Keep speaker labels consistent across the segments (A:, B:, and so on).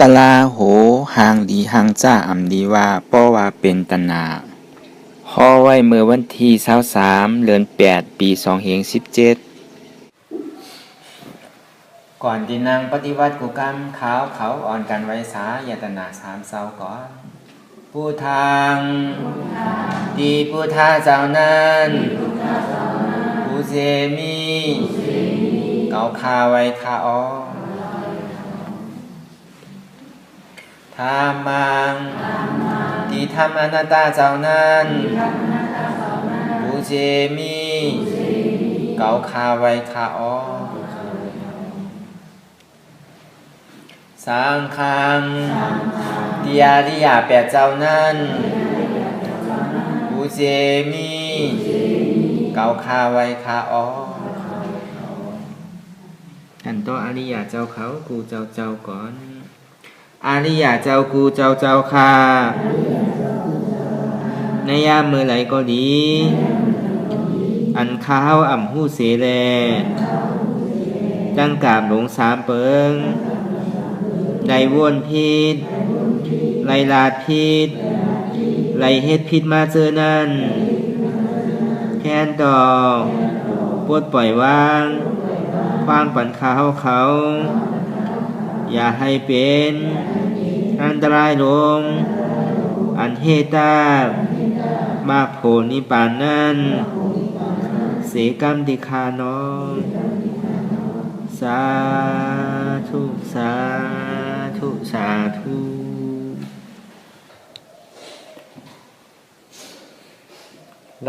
A: ตะลาโหหางดีหางจ้าอำดีว่าป้อว่าเป็นตนาฮอไว้เมื่อวันที่23เดือน8ปี2517ก่อนที่นางปฏิวัติกุกรรมขาวเขาอ่อนกันไว้สายตนา3เศร้าก่อนผู้ทางดีผู้ท่าเจ้านั้นผู้เสมีเกาคาไว้คาอ้อธรรมังที่ทำอนัตตาเจ้านั้นผู้เสมีเกาคาไว้คาอ้อสังฆังที่อริยแปดเจ้านั้นผู้เสมีเกาคาไว้คาอ้ออันโตอริยเจ้าเขากูเจ้าก่อนอริยเจ้ากูเจ้าค่ะในยามมือไหลก็ดีอันข้าวอ่ำหูเสแลจังกาบหลงสามเปิงไลวนพิษไลลาดพิษไลเฮ็ดพิษมาเจอนั้นแค้นต่อปลดปล่อยวางความปั่นข้าวเขาอย่าให้เป็นอันตรายลงอันเฮตามาโผนิปานนั้นเสกรรมติคานองสาธุสาธุสาธุ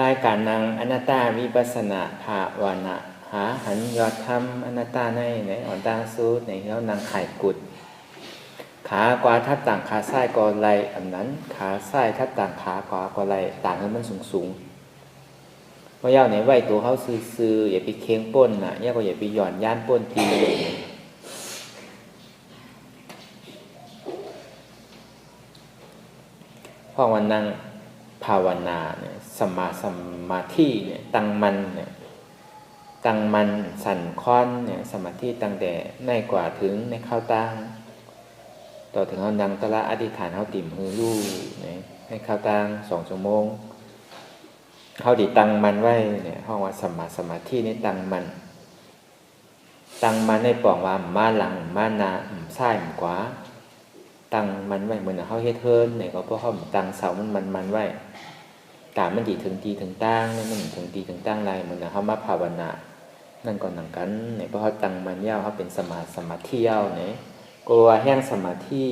A: รายการนางอนัตตาวิปัสสนาภาวนาหาหันยอดธรรมอนัตตาในอ่อนตางสูตรในเฮานางไข่กุดขากว่าทับต่างขาซ้ายก็ไหลอันนั้นขาซ้ายทับต่างขาขวาก็ไหลต่างกันมันสูงว่าเย้าไหนไหวตัวเขาซื่ออย่าไปเค้งป้นน่ะเย้าก็อย่าไปหย่อนย่านป้นทีเพราะวันนั่งภาวนาเนี่ยสมาธิเนี่ยตั้งมันเนี่ยตั้งมันสั่นค้อนเนี่ยสมาธิตั้งแต่ในกว่าถึงในเข้าตั้งต่อถึงเขาดังตะละอธิษฐานเขาติ่มฮือลู่เนี่ยในเข้าตั้ง2 ชั่วโมงเขาดิตั้งมันไว้เนี่ยห้องว่าสมาธินี่ตั้งมันในป่องว่ามาหลังมานาซ้ายขวาตั้งมันไว้เหมือนเขาเฮ็ดเฮิร์นเนี่ยก็เพราะเขาตั้งเสามันไว้กามันดีถึงตีถึงตั้งเนี่ยมันถึงตีถึงตั้งไรเหมือนเขามาภาวนานั่นก่อนหนังกันเนี่ยเพราะเขาตั้งมันยาวเขาเป็นสมาธิยาวเนี่ยกลัวแห้งสมาธิ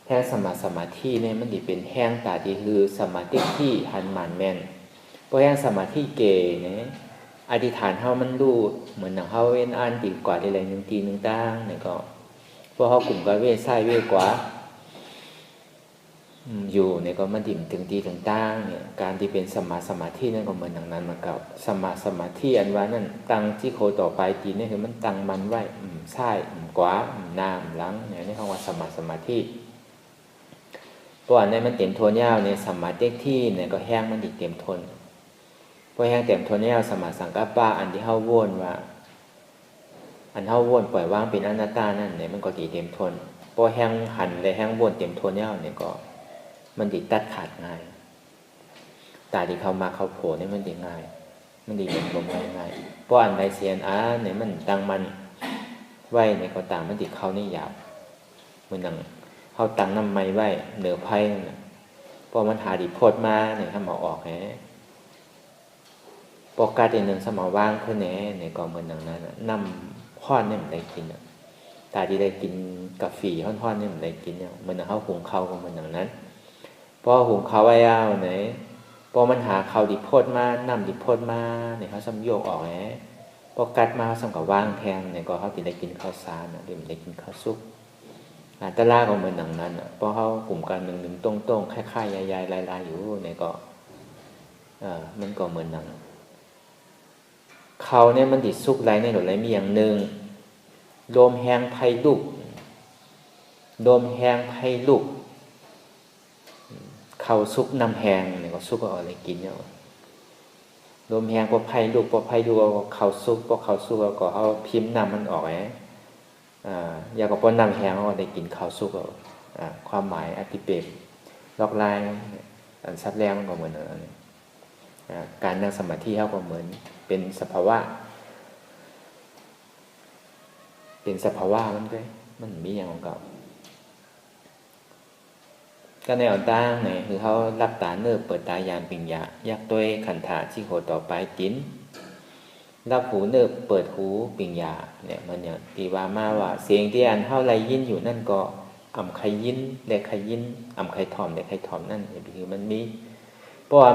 A: แห้งสมาธิเนี่ยมันดีเป็นแห้งตาดีคือสมาธิที่หันหมันแม่นเพราะแห้งสมาธิเกเนี่ยอธิษฐานเขามันรู้เหมือนหนังเขาเว้นอ่านดีกว่าอะไรหนึ่งตีหนึ่งตั้งเนี่ยก็เพราะเขากลุ่มก็เว้ซ้ายเว้กว่าอยู่เนี่ยก็มันดิ่มถึงตีถึงตั้งเนี่ยการที่เป็นสมาธินั่นก็เหมือนอย่างนั้นมากับสมาธิอันว่านั่นตั้งที่โคต่อไปตีนี่คือมันตั้งมันไว้ซ้ายขวาหน้าหลังเนี่ยนี่เขาว่าสมาธิเพราะอันนี้มันเต็มทนยาวเนี่ยสมาธิที่เนี่ยก็แห้งมันดิเต็มทนเพราะแห้งเต็มทนยาวสมาสังกัปปะอันที่เฮาวนว่าอันเฮาวนปล่อยวางเป็นอนัตตานั่นเนี่ยมันก็ดีเต็มทนเพราะแห้งหันและแห้งวนเต็มทนยาวเนี่ยก็มันดีตัดขาดง่ายตาที่เข้ามาเข้าโผล่เนี่ยมันดีง่ายมันดีเป็นลมง่ายเพราะอันใดเสียนเนี่ยมันตั้งมันไว้ในก็ต่างมันติดเข้านี่หยาบเหมือนดังเขาตั้งน้ำไม้ไว้เหนือไพ่เนี่ยพอมันหาดิโพดมาเนี่ยถ้ามาออกแหนปกติหนึ่งสมอว่างขึ้นแหนเนี่ยก็เหมือนดังนั้นน้ำข้อนเนี่ยมันได้กินตาที่ได้กินกาแฟข้อนๆเนี่ยมันได้กินเนี่ยเหมือนเขาหุงข้าวก็เหมือนดังนั้นพอหุงข้าวไว้เอาไหนพอมันหาข้าวดิโพดมาน้ำดิโพดมาเนี่ยเขาสัมโยกออกแหนพอกัดมาสมกับว่างแทงเนี่ยก็เขาติดได้กินข้าวสารเดี๋ยวได้กินข้าวซุปตะล่าก็เหมือนอย่างนั้นเพราะเขากลุ่มกันหนึ่งตรงๆคล้ายๆยายๆลายๆอยู่เนี่ยก็มันก็เหมือนอย่างเขาเนี่ยมันติดซุกไรในหรือไรมีอย่างหนึ่งโดมแห้งไผ่ลูกโดมแห้งไผ่ลูกเขาซุกน้ำแห้งเนี่ยก็ซุกเอาอะไรกินเนี่ยลมแห้งพอไผ่ลูกเอาเขาซุกพอเขาซุกเอาก็เอาพิมพ์น้ำมันออก อยากกับป้อนน้ำแห้งก็ได้กินข้าวสุกความหมายอธิเปรลอกลายอันซับแรงมันก็เหมือนการนั่งสมาธิเขาก็เหมือนเป็นสภาวะมันด้วยมันมีอย่างของเก่าก็ในอ่อนตั้งเนี่ยคือเขารับตาเนื้อเปิดตายานปิญญายักด้วยขันธาที่โหต่อไปจิ้นรับหูเนื้อเปิดหูปิญญาเนี่ยมันอย่างตีว่ามาว่าเสียงที่อันเท่าไรยินอยู่นั่นก็อ่ำใครยินเด็กใครยินอ่ำใครถ่อมเด็กใครถ่อมนั่นคือมันมีเพราะว่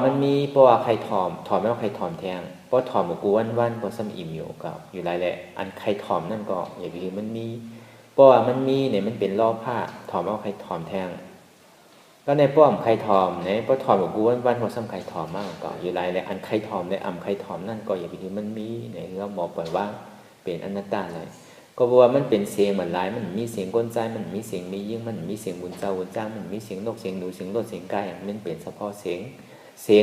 A: าใครถ่อมไม่ว่าใครถ่อมแทงเพราะถ่อมกับกูวันเพราะซ้ำอิ่มอยู่กับอยู่ไรแหละอันใครถ่อมนั่นก็อย่างคือมันมีเพราะว่ามันมีเนี่ยมันเป็นล่อผ้าถ่อมไม่ว่าใครถ่อมแทงก็ในป้อมใครถอมเนี่ยป้อถอมกับกูวันหัวซ้ำใครถอมมากก็อยู่ไรเลยอันใครถอมในอ่ำใครถอมนั่นก็อย่าไปคิดมันมีเนี่ยเราบอกปล่อยว่าเป็นอนัตตาเลยก็บอกว่ามันเป็นเสียงเหมือนไรมันมีเสียงก้นใจมันมีเสียงมียิ่งมันมีเสียงบุญเจ้ามันมีเสียงนกเสียงหนูเสียงรถเสียงกายมันเป็นเฉพาะเสีย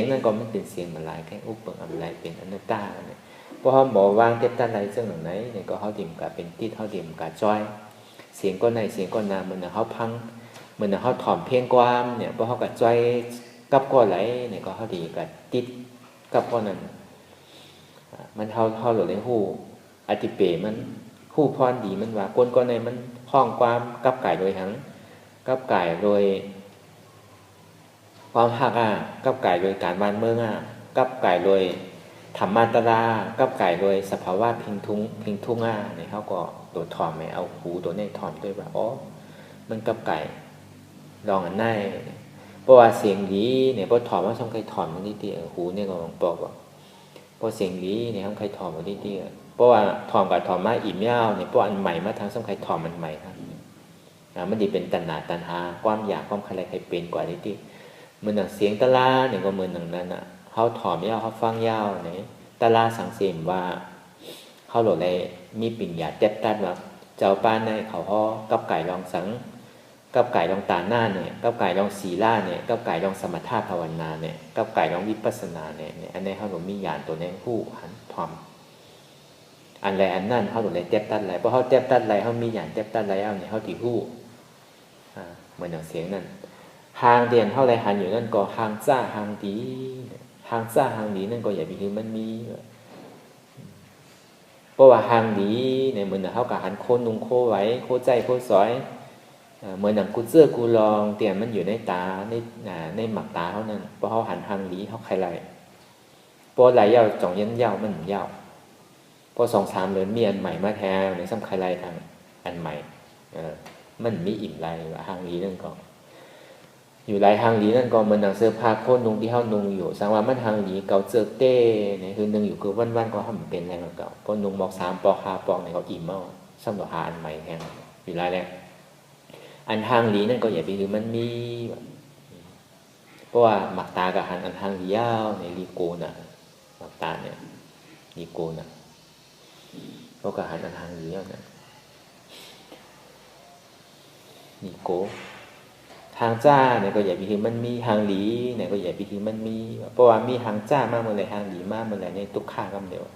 A: งนั่นก็มันเป็นเสียงเหมือนไรแค่อุปเปิงอะไรเป็นอนัตตาเนี่ยเพราะเขาบอกวางเทียบตั้งไรซึ่งหนึ่งไหนเนี่ยก็เขาดิ่มกับเป็นที่เขาดิ่มกับจ้อยเสียงก้นในเสียงก้นนามันเขาพังเหมือนเขาถ่อมเพียงความเนี่ยพอเขากัดใจกับก้อนไหลเนี่ยก็เขาดีกับติดกับก้อนนั้นมันเขาหลุดในหูอธิเปมันหูพรดีมันว่าก้นในมันห้องความกับไก่โดยทั้งกับไก่โดยความหักกับไก่โดยการบ้านเมืองกับไก่โดยธรรมาตรากับไก่โดยสภาวะพิงทุ่งเนี่ยเขาก็ตัวถ่อมไม่เอาหูตัวนี้ถ่อมด้วยว่าอ๋อมันกับไก่ลองอันไหนเพราะว่าเสียงดีเนี่ยพอถอดว่าช่องใครถอดมันนิดเดียวหูเนี่ยก็บอกว่าพอเสียงดีเนี่ยช่องใครถอดมันนิดเดียวเพราะว่าถอดกับถอดมาอิ่มยาวเนี่ยเพราะอันใหม่มาทางช่องใครถอดมันใหม่ครับมันดีเป็นตัณหาความอยากความใครใครเป็นกว่านิดเดียวเหมือนเสียงตะลาเนี่ยก็เหมือนอย่างนั้นเขาถอดยาวเขาฟังยาวเนี่ยตะลาสังเสมว่าเขาหลุดเลยมีปิ่งหยาเจ็บตัดแบบเจ้าป้านในเขาห่อกับไก่ลองสังกับไก่ลองตาหน้าเนี่ยกับไก่ลองศีลาเนี่ยกับไก่ลองสมถะภาวนาเนี่ยกับไก่ลองวิปัสสนาเนี่ยอันนี้เขาหลงมีญาณตัวนี้ผู้หันทอมอันใดอันนั่นเขาหลงเลยเจ็บตัดไหลเพราะเขาเจ็บตัดไหลเขามีญาณเจ็บตัดไหลเอาเนี่ยเขาตีผู้เหมือนอย่างเสียงนั่นหางเดียนเท่าไรหันอยู่นั่นก็หางจ้าหางดีหางจ้าหางดีนั่นก็อย่าไปคิดมันมีเพราะว่าหางดีเนี่ยเหมือนเขากับหันโคนนุงโคไว้โคใจโคสอยเหมือนหนังกูเจื้อกูลองเตียนมันอยู่ในตาในหมักตาเขานั่นเพราะเขาหันทางดีเขาใครไรเพราะไรยาวจ่องยันยาวมันยาวเพราะ2-3 เดือนมีอันใหม่มาแทนในซ้ำใครไรทางอันใหม่มันมีอิ่มไรว่าทางดีนั่นก็อยู่ไรทางดีนั่นก็เหมือนหนังเสื้อผ้าโคตรนุ่งที่เขานุ่งอยู่สังว่ามันทางดีเก่าเจอเต้เนี่ยคือนุ่งอยู่คือวันก็ทำเป็นอะไรเก่าเพราะนุ่งบอก3 ปอก5 ปอกเนี่ยเขาอิ่มเอาซ้ำต่อหาอันใหม่แทนอยู่ไรแรกอันทางหลีนั่นก็อย่าไปคือมันมีเพราะว่าหมักตากับอันทางหลียาวในลีโกน่ะหมักตาเนี่ยลีโกน่ะเพราะกับอันทางหลียาวน่ะลีโกทางจ้าเนี่ยก็อย่าไปคือมันมีทางหลีเนี่ยก็อย่าไปคือมันมีเพราะว่ามีทางจ้ามากเมื่อไรทางหลีมากเมื่อไรในทุกข้ากำเดียว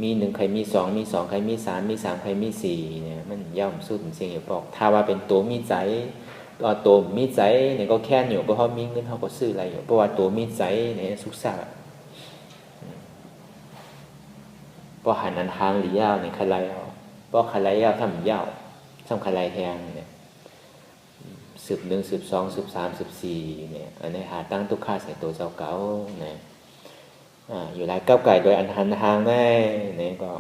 A: มี1ใครมี2มี2ใครมี3มี3ใครมี4เนี่ยมันย่อมสุดเสียงอย่าบอกถ้าว่าเป็นตัวมีใจตัวมีใจเนี่ยก็แค่อยู่เพราะเขามีเงินเขาก็ซื้ออะไรอยู่เพราะว่าตัวมีใจเนี่ยสุขสันต์เพราะหันอันทางหรือยาวเนี่ยใครไรเอาเพราะใครไรยาวทำยาวทำใครไรแทงเนี่ย1 2 3 14เนี่ยอันนี้หาตั้งทุกข้าใส่ตัวเจ้าเก่าเนี่ยอยู่ไรก้าวไก่โดยอันหันทางได้เนี่ยก็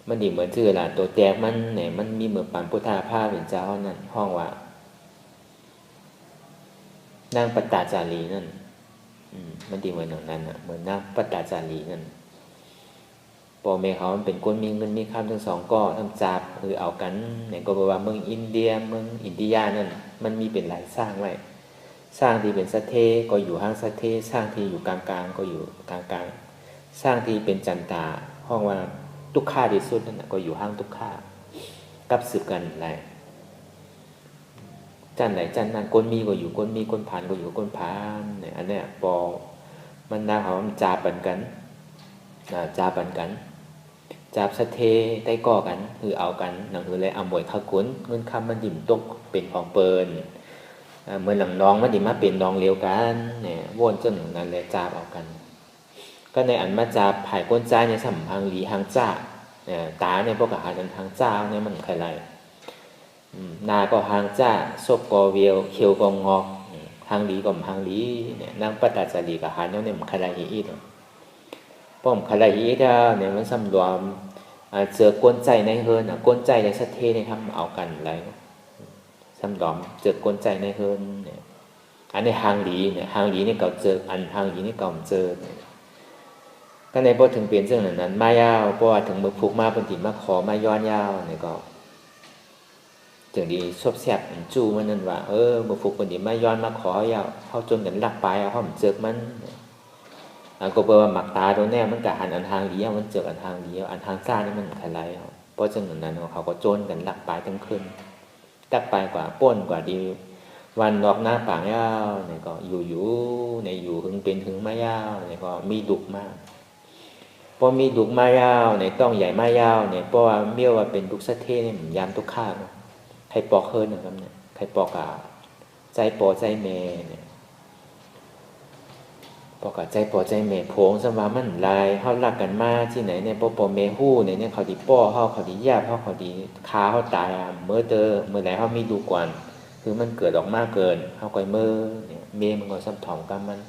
A: มันดีเหมือนชื่อละตัวแตกมันเนี่ยมันมีเหมือนปันพุทธาภาพเป็นเจ้านั่นห้องว่านางปัตตาจารีนั่นมันดีเหมือนอย่างนั้นเหมือนนางปัตตาจารีนั่นพอเมเขามันเป็นคนมีเงินมีข้ามทั้ง2ก็ทำจับหรือเอากันเนี่ยก็บอกว่าเมืองอินเดียเมืองอินเดียนั่นมันมีเป็นหลายสร้างไว้สร้างที่เป็นสัทเทก็อยู่ห้างสัทเทสร้างที่อยู่กลางๆก็อยู่กลางๆสร้างที่เป็นจันตาห้องว่าทุกข้าที่สุดนั่นก็อยู่ห้างทุกข้ากับสืบกันอะไรจันไหนจันนั้นคนมีก็อยู่คนมีคนผ่านก็อยู่คนผ่านเนี่ยอันเนี้ยพอมันน่าเขาจาปันกันจาปันกัน จับสะเทได้ก่อกันคือเอากันหนังคือเลยเอาหมวยขากุนเงินคำมันดิ่มตกเป็นของเปินเมื่อหลังน้องมันดิ่มมาเป็นน้องเลี้ยวกันเนี่ยวนจนหนึ่งนั้นเลยจับเอากันก็ในอันมาจับไผ่ก้นใจในสัมพังหลีหางจ้าตาในพวกอาหารหางจ้าเนี่ยมันใครไรนาก็หางจ้าซบก็เวียวเขียวก็งอกหางหลีก็หางหลีเนี่ยนางปัตตาจารีกับหางเนี่ยมันใครไรอีกป้อมใครไรอีกเนี่ยมันสำรวมเจอกวนใจในเฮินกวนใจในสะเทในทำเอากันอะไรสำรวมเจอกวนใจในเฮินเนี่ยอันในหางหลีเนี่ยหางหลีนี่เก่าเจออันหางหลีนี่เก่าเจอก็ในพอถึงเปลี่ยนเรื่องนั้นมายาวเพราะว่าถึงมือผูกมาเป็นถิ่นมาขอมาย้อนยาวเนี่ยก็ถึงดีชอบแซ่บจูมันนั่นว่ามือผูกเป็นถิ่นมาย้อนมาขอยาวเขาจนกันลักไปเอาเขาเจอมันก็เปว่าหมักตาตรงนี้มันกับอันทางเลี้ยวมันเจออันทางเลี้ยวอันทางซ่านี่มันอะไรเพราะฉะนั้นเขาก็โจนกันลักไปทั้งคืนตักไปกว่าป้นกว่าดีวันดอกหน้าป่างยาวเนี่ยก็อยู่ในอยู่หึงเป็นหึงมายาวเนี่ยก็มีดุมากพอมีดุมายาวเนี่ยต้องใหญ่มายาวเนี่ยเพราะว่าเมี่ยวว่าเป็นดุสะเทเนี่ยยามตุกข้าใครปอกเฮิร์นนะครับเนี่ยใครปอกใจปอใจเมเนี่ยปอกใจปอใจเมโผงสมามันลายเขารักกันมาที่ไหนเนี่ยปอเมหู้เนี่ยเขาดีป้อเขาดีแยบเขาดีค้าเขาตายเมื่อไหร่เขามีดูก่อนคือมันเกิดออกมาเกินเขาก่อยเมื่อเนี่ยเมมันก็ซ้ำถ่อมกันมัน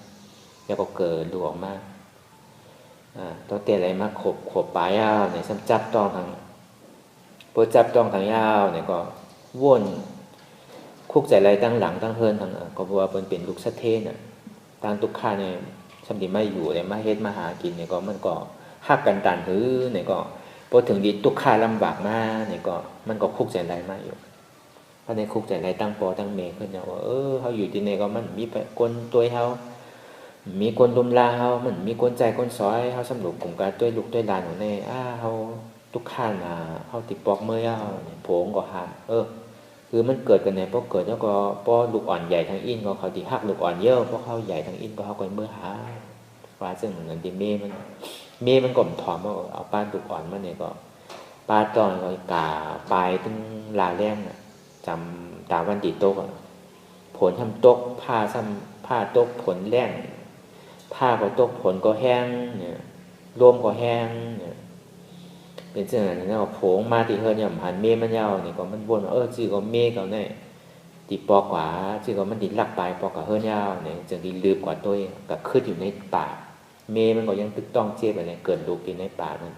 A: แล้วก็เกิดดูออกมาตัวเตะอะไรมาขบปลายยาวเนี่ยซ้ำจับต้องทางพอจับต้องทางยาวเนี่ยก็วนคุกใจอะไรตั้งหลังตั้งเฮินทางก็เพราะว่าเป็นลูกสะเทนตั้งตุกข้าเนี่ยสำดีไม่อยู่เนี่ยมาเฮ็ดมาหากินเนี่ยก็มันก็หักกันตันหือเนี่ยก็พอถึงดีตุกข้าลำบากมาเนี่ยก็มันก็คุกใจอะไรมาอยู่เพราะในคุกใจอะไรตั้งปอตั้งเมย์เพื่อนเนี่ยว่าเขาอยู่ที่ไหนก็มันมีคนตัวเขามีคนดุมลาเขามันมีคนใจคนซอยเขาสำรวจกลุ่มการด้วยลูกด้วยหลานของในเขาทุกข้านเขาติดปอกเมื่อยเนี่ยโผงก็หาคือมันเกิดกันในพอเกิดแล้วก็พอลูกอ่อนใหญ่ทางอินก็เขาติหักลูกอ่อนเยอะเพราะเขาใหญ่ทางอินก็เขาก็เมื่อหาว่าซึ่งเหมือนที่เมมันก่อมถอมว่าเอาป้าลูกอ่อนมาเนี่ยก็ป้าตอนก็กาปลายถึงลาแรงจำตามวันติโต๊ะผลทำโต๊ะผ้าโต๊ะผลแรงผ้าก็ตกผลก็แห้งเนี่ยรวมก็แห้งเนี่ยเป็นเช่นนั้นเนี่ยโผงมาที่เฮิร์นเนี่ยหันเมฆมันยาวเนี่ยก็มันวนชื่อก็เมฆเขาเนี่ยตีปอกกว่าชื่อก็มันติดหลักปลายปอกกับเฮิร์นยาวเนี่ยจึงดีลืมกว่าตัวกับขึ้นอยู่ในป่าเมฆมันก็ยังตึกต้องเจ็บอะไรเกิดลูกกินในป่านั่น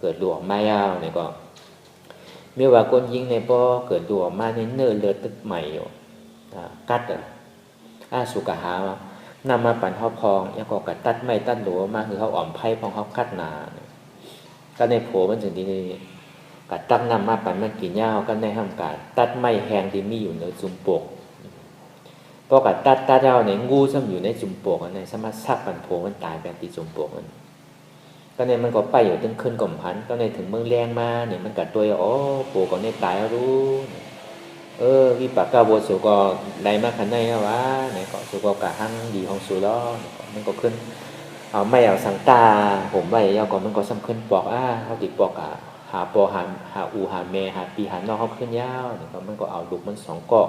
A: เกิดลูกไม้ยาวเนี่ยก็เมื่อว่าคนยิงในป้อเกิดลูกมาในเนื้อเลือดตึกใหม่อยู่กัดสุกหานำมาปั่นเขาพองยังก็กัดตัดไม้ตัดหลัวมาคือเขาอ่อมไผ่พองเขาคัดหนาก็ในโผมันถึงที่กัดตั้งนำมาปั่นมันกินยาวก็ในห้ามกัดตัดไม้แหงที่มีอยู่ในจุ่มปกพอกัดตัดยาวในงูซ้ำอยู่ในจุ่มปกในสามารถซักปั่นโผมันตายแบบที่จุ่มปกมันก็ในมันก็ไปอยู่ถึงขึ้นก่อมพันก็ในถึงเมืองแรงมาเนี่ยมันกัดตัวโผก็ในตายรู้วิปากกาโวสุก็ได้มาขันในนะวะไหนก็สุก็กะหั่งดีของสุล้อมันก็ขึ้นเอาไม่เอาสังตาผมไว้ยาวก่อนมันก็ซ้ำขึ้นปอกเขาติดปอกหาปอหาอูหาเมหาปีหานอกเขาขึ้นยาวเนี่ยก็มันก็เอาลูกมัน2 เกาะ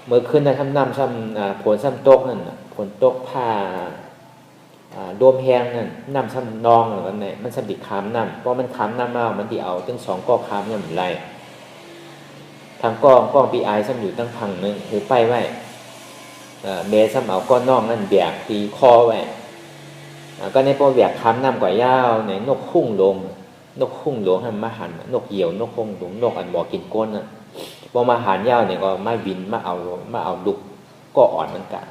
A: เมื่อขึ้นในทำน้ำซ้ำผลซ้ำตกนั่นผลตกผ้ารวมแหงนั่นน้ำซ้ำนองอะไรนั่นมันซ้ำติดขามน้ำเพราะมันขามน้ำมามันติเอาถึง2 เกาะขามเนี่ยเหมือนไรทางกล้องปีไอซ้ำอยู่ตั้งพังนึงหรือไปไว้เมซ้ำเอาก้อนน่องนั่นเบียกตีคอไว้ก็ในพอเบียกค้ำน้ำกว่ายาวในนกคุ้งลงให้มาหันนกเหยี่ยวนกคุ้งลงนกอันบอกกินก้นพอมาหันยาวเนี่ยก็ไม่บินมาเอาลูกก็อ่อนเหมือนกัน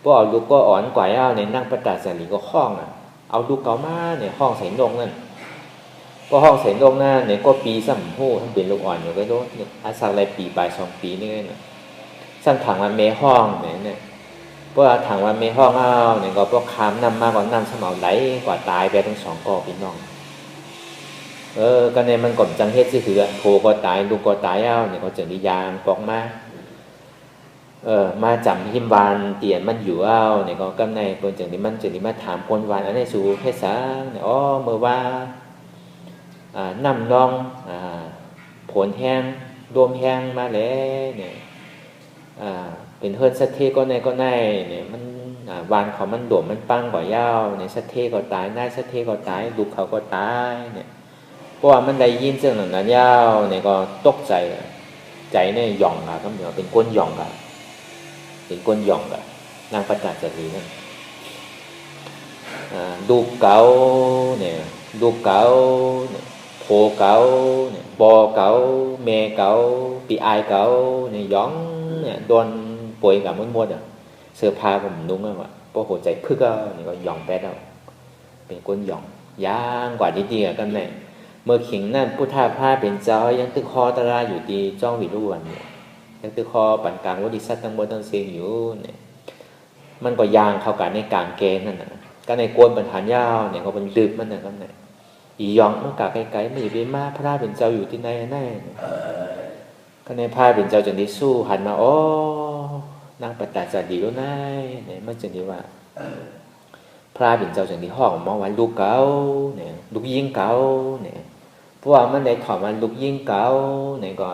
A: พอเอาลูกก็อ่อนกว่ายาวในนั่งประตาสลีก็ห้องเอาลูกเก่ามาเนี่ยห้องใส่นกนั่นก็ห้องเสนลงหน้าเนี่ยก็ปีซ้ำหูทั้งเป็นลูกอ่อนอยู่ก็โดนอาศัยอะไรปีปลาย2 ปีนี่เนี่ยซ้ำถังวันเมห้องเนี่ยเพราะถังวันเมห้องเนี่ยก็พวกคามนำมากกว่านำสมเอาไหลกว่าตายไปทั้ง2 กอพี่น้องก็เนี่ยมันก่อนจังเฮ็ดสิคือโผก็ตายลูกก็ตายเนี่ยก็จะนิยามปอกมา มาจำหิมวานเตียนมันอยู่เอาเนี่ยก็กำในคนจังนี้มันจังนี้มาถามคนวานอันนี้สู่เฮ็ดซะเนี่ยอ๋อเมื่อว่าน้ำนองผลแห้งรวมแห้งมาแล้วเนี่ยเป็นเฮือนสัตเทก็ในเนี่ยมันวานเขามันโดดมันปังก่อยาวเนี่ยสัตเทก็ตายนายสัตเทก็ตายลูกเขาก็ตายเนี่ยเพราะว่ามันได้ยินเรื่องนั้นยาวเนี่ยก็ตกใจเนี่ยหย่องก็เหมือนเป็นก้นหย่องเป็นก้นหย่องนางประจักษ์จะดีนั่นลูกเก๋าเนี่ยลูกเก๋าเนี่ยโผเก๋าเนี่ยบอเก๋าแม่เก๋าปีอายเก๋าเนี่ยหย่องเนี่ยโดนป่วยกับมันหมดเสื้อผ้าผมนุ่งอ่ะเพราะหัวใจพึ่งเนี่ยก็หย่องแป๊ดเอาเป็นก้นหย่องย่างกว่าดีๆกันเนี่ยเมื่อขิงนั่นพุทธาภาเป็นเจ้ายังตึกคอตราอยู่ดีจ้องวิรุวันเนี่ยยังตึกคอปั่นกลางวดิสัตตั้งบนตั้งเสียงอยู่เนี่ยมันก็ยางเข้ากันในกลางเกณฑ์นั่นน่ะก็ในกวนบรรทานยาวเนี่ยก็เป็นลืบมันน่ะก็เนี่ยอียองมันกะไกลๆไม่อยู่เป็นมาพระเป็นเจ้าอยู่ที่ไหนแน่ก็ในพระเป็นเจ้าจังได้สู้หันมาอ๋อนางปตาจะดีแล้วนายเนี่ยมันจังได้ว่าพระเป็นเจ้าจังได้ห้องมองว่าลูกเก๋าเนี่ยลูกยิงเก๋าเนี่ยเพราะว่ามันได้ถอดมันลูกยิงเก๋าเนี่ยก็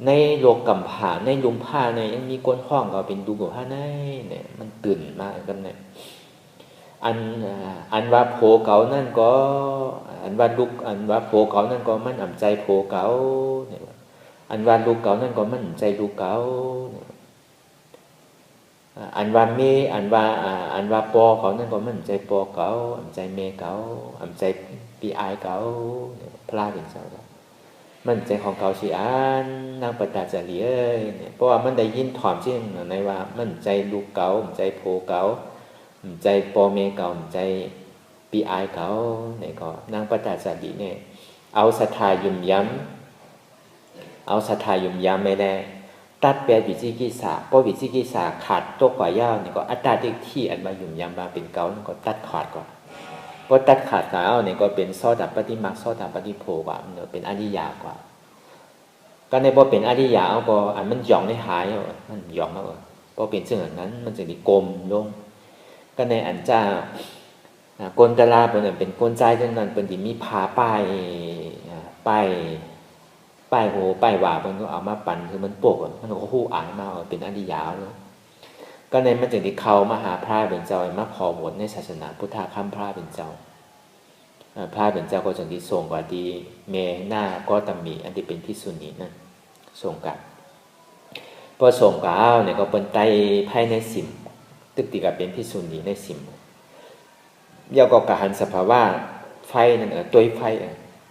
A: ในโลกกำผาในลุมผ้าเนี่ยยังมีก้นห้องก็เป็นดูกผ้าในเนี่ยมันตื่นมากันเนี่ยอันว่าโผเก๋านั่นก็อันว่าลูกอันว่าโผเก๋านั่นก็มันอ่ำใจโผเก๋าเนี่ยอันว่าลูกเก๋านั่นก็มันใจลูกเก๋าอันว่าเมอันว่าปอเขานั่นก็มันใจปอเก๋าอ่ำใจเมเก๋าอ่ำใจปีอายเก๋าพระเป็นเจ้ามันใจของเก่าสิอันนางปตาจารีเนี่ยเพราะว่ามันได้ยินถอมชื่อในว่ามันใจลูกเก๋าใจโผเก๋าใจปอเมเก่าใจปีอายเก่าเนี่ยก็นางปตาจารีเนี่ยเอาศรัทธายุ่มย้ำไม่ได้ตัดแปลวิจิกิสาเพราะวิจิกิสาขาดตัวกว่ายาวเนี่ยก็อัตตาที่อันมายุ่มย้ำมาเป็นเก่าก็ตัดขาดก่อนเพราะตัดขาดขาเอาเนี่ยก็เป็นซอดับปฏิมาซอดับปฏิโพกว่าเนี่ยเป็นอริยากว่าก็ในพอเป็นอริยาเอาก็อันมันหย่องในหายมันหย่องเอาพอเป็นเช่นนั้นมันจะมีกลมลงก็ในอันจ้ากลตลาเป็นกลใจจังนั้นเป็นที่มีผาป้ายโหป้ายว่ามันก็เอามาปั่นคือมันโปกมันก็ฮู้อ่านมาเป็นอริยาแล้วก็ในมันจึงที่เขามาหาพระเป็นเจ้ามาขอบวชในศาสนาพุทธคัมพระเป็นเจ้าพระเป็นเจ้าก็จึงที่ส่งกว่าที่เมหน้าก็ตมีอันที่เป็นภิกษุณีนั่นส่งกันพอส่งกับเนี่ยก็เป็นไตภายในสิมตึกติกับเป็นภิกษุณีในสิมเยาก็กะหันสภาวะไฟนั่นตัวไฟ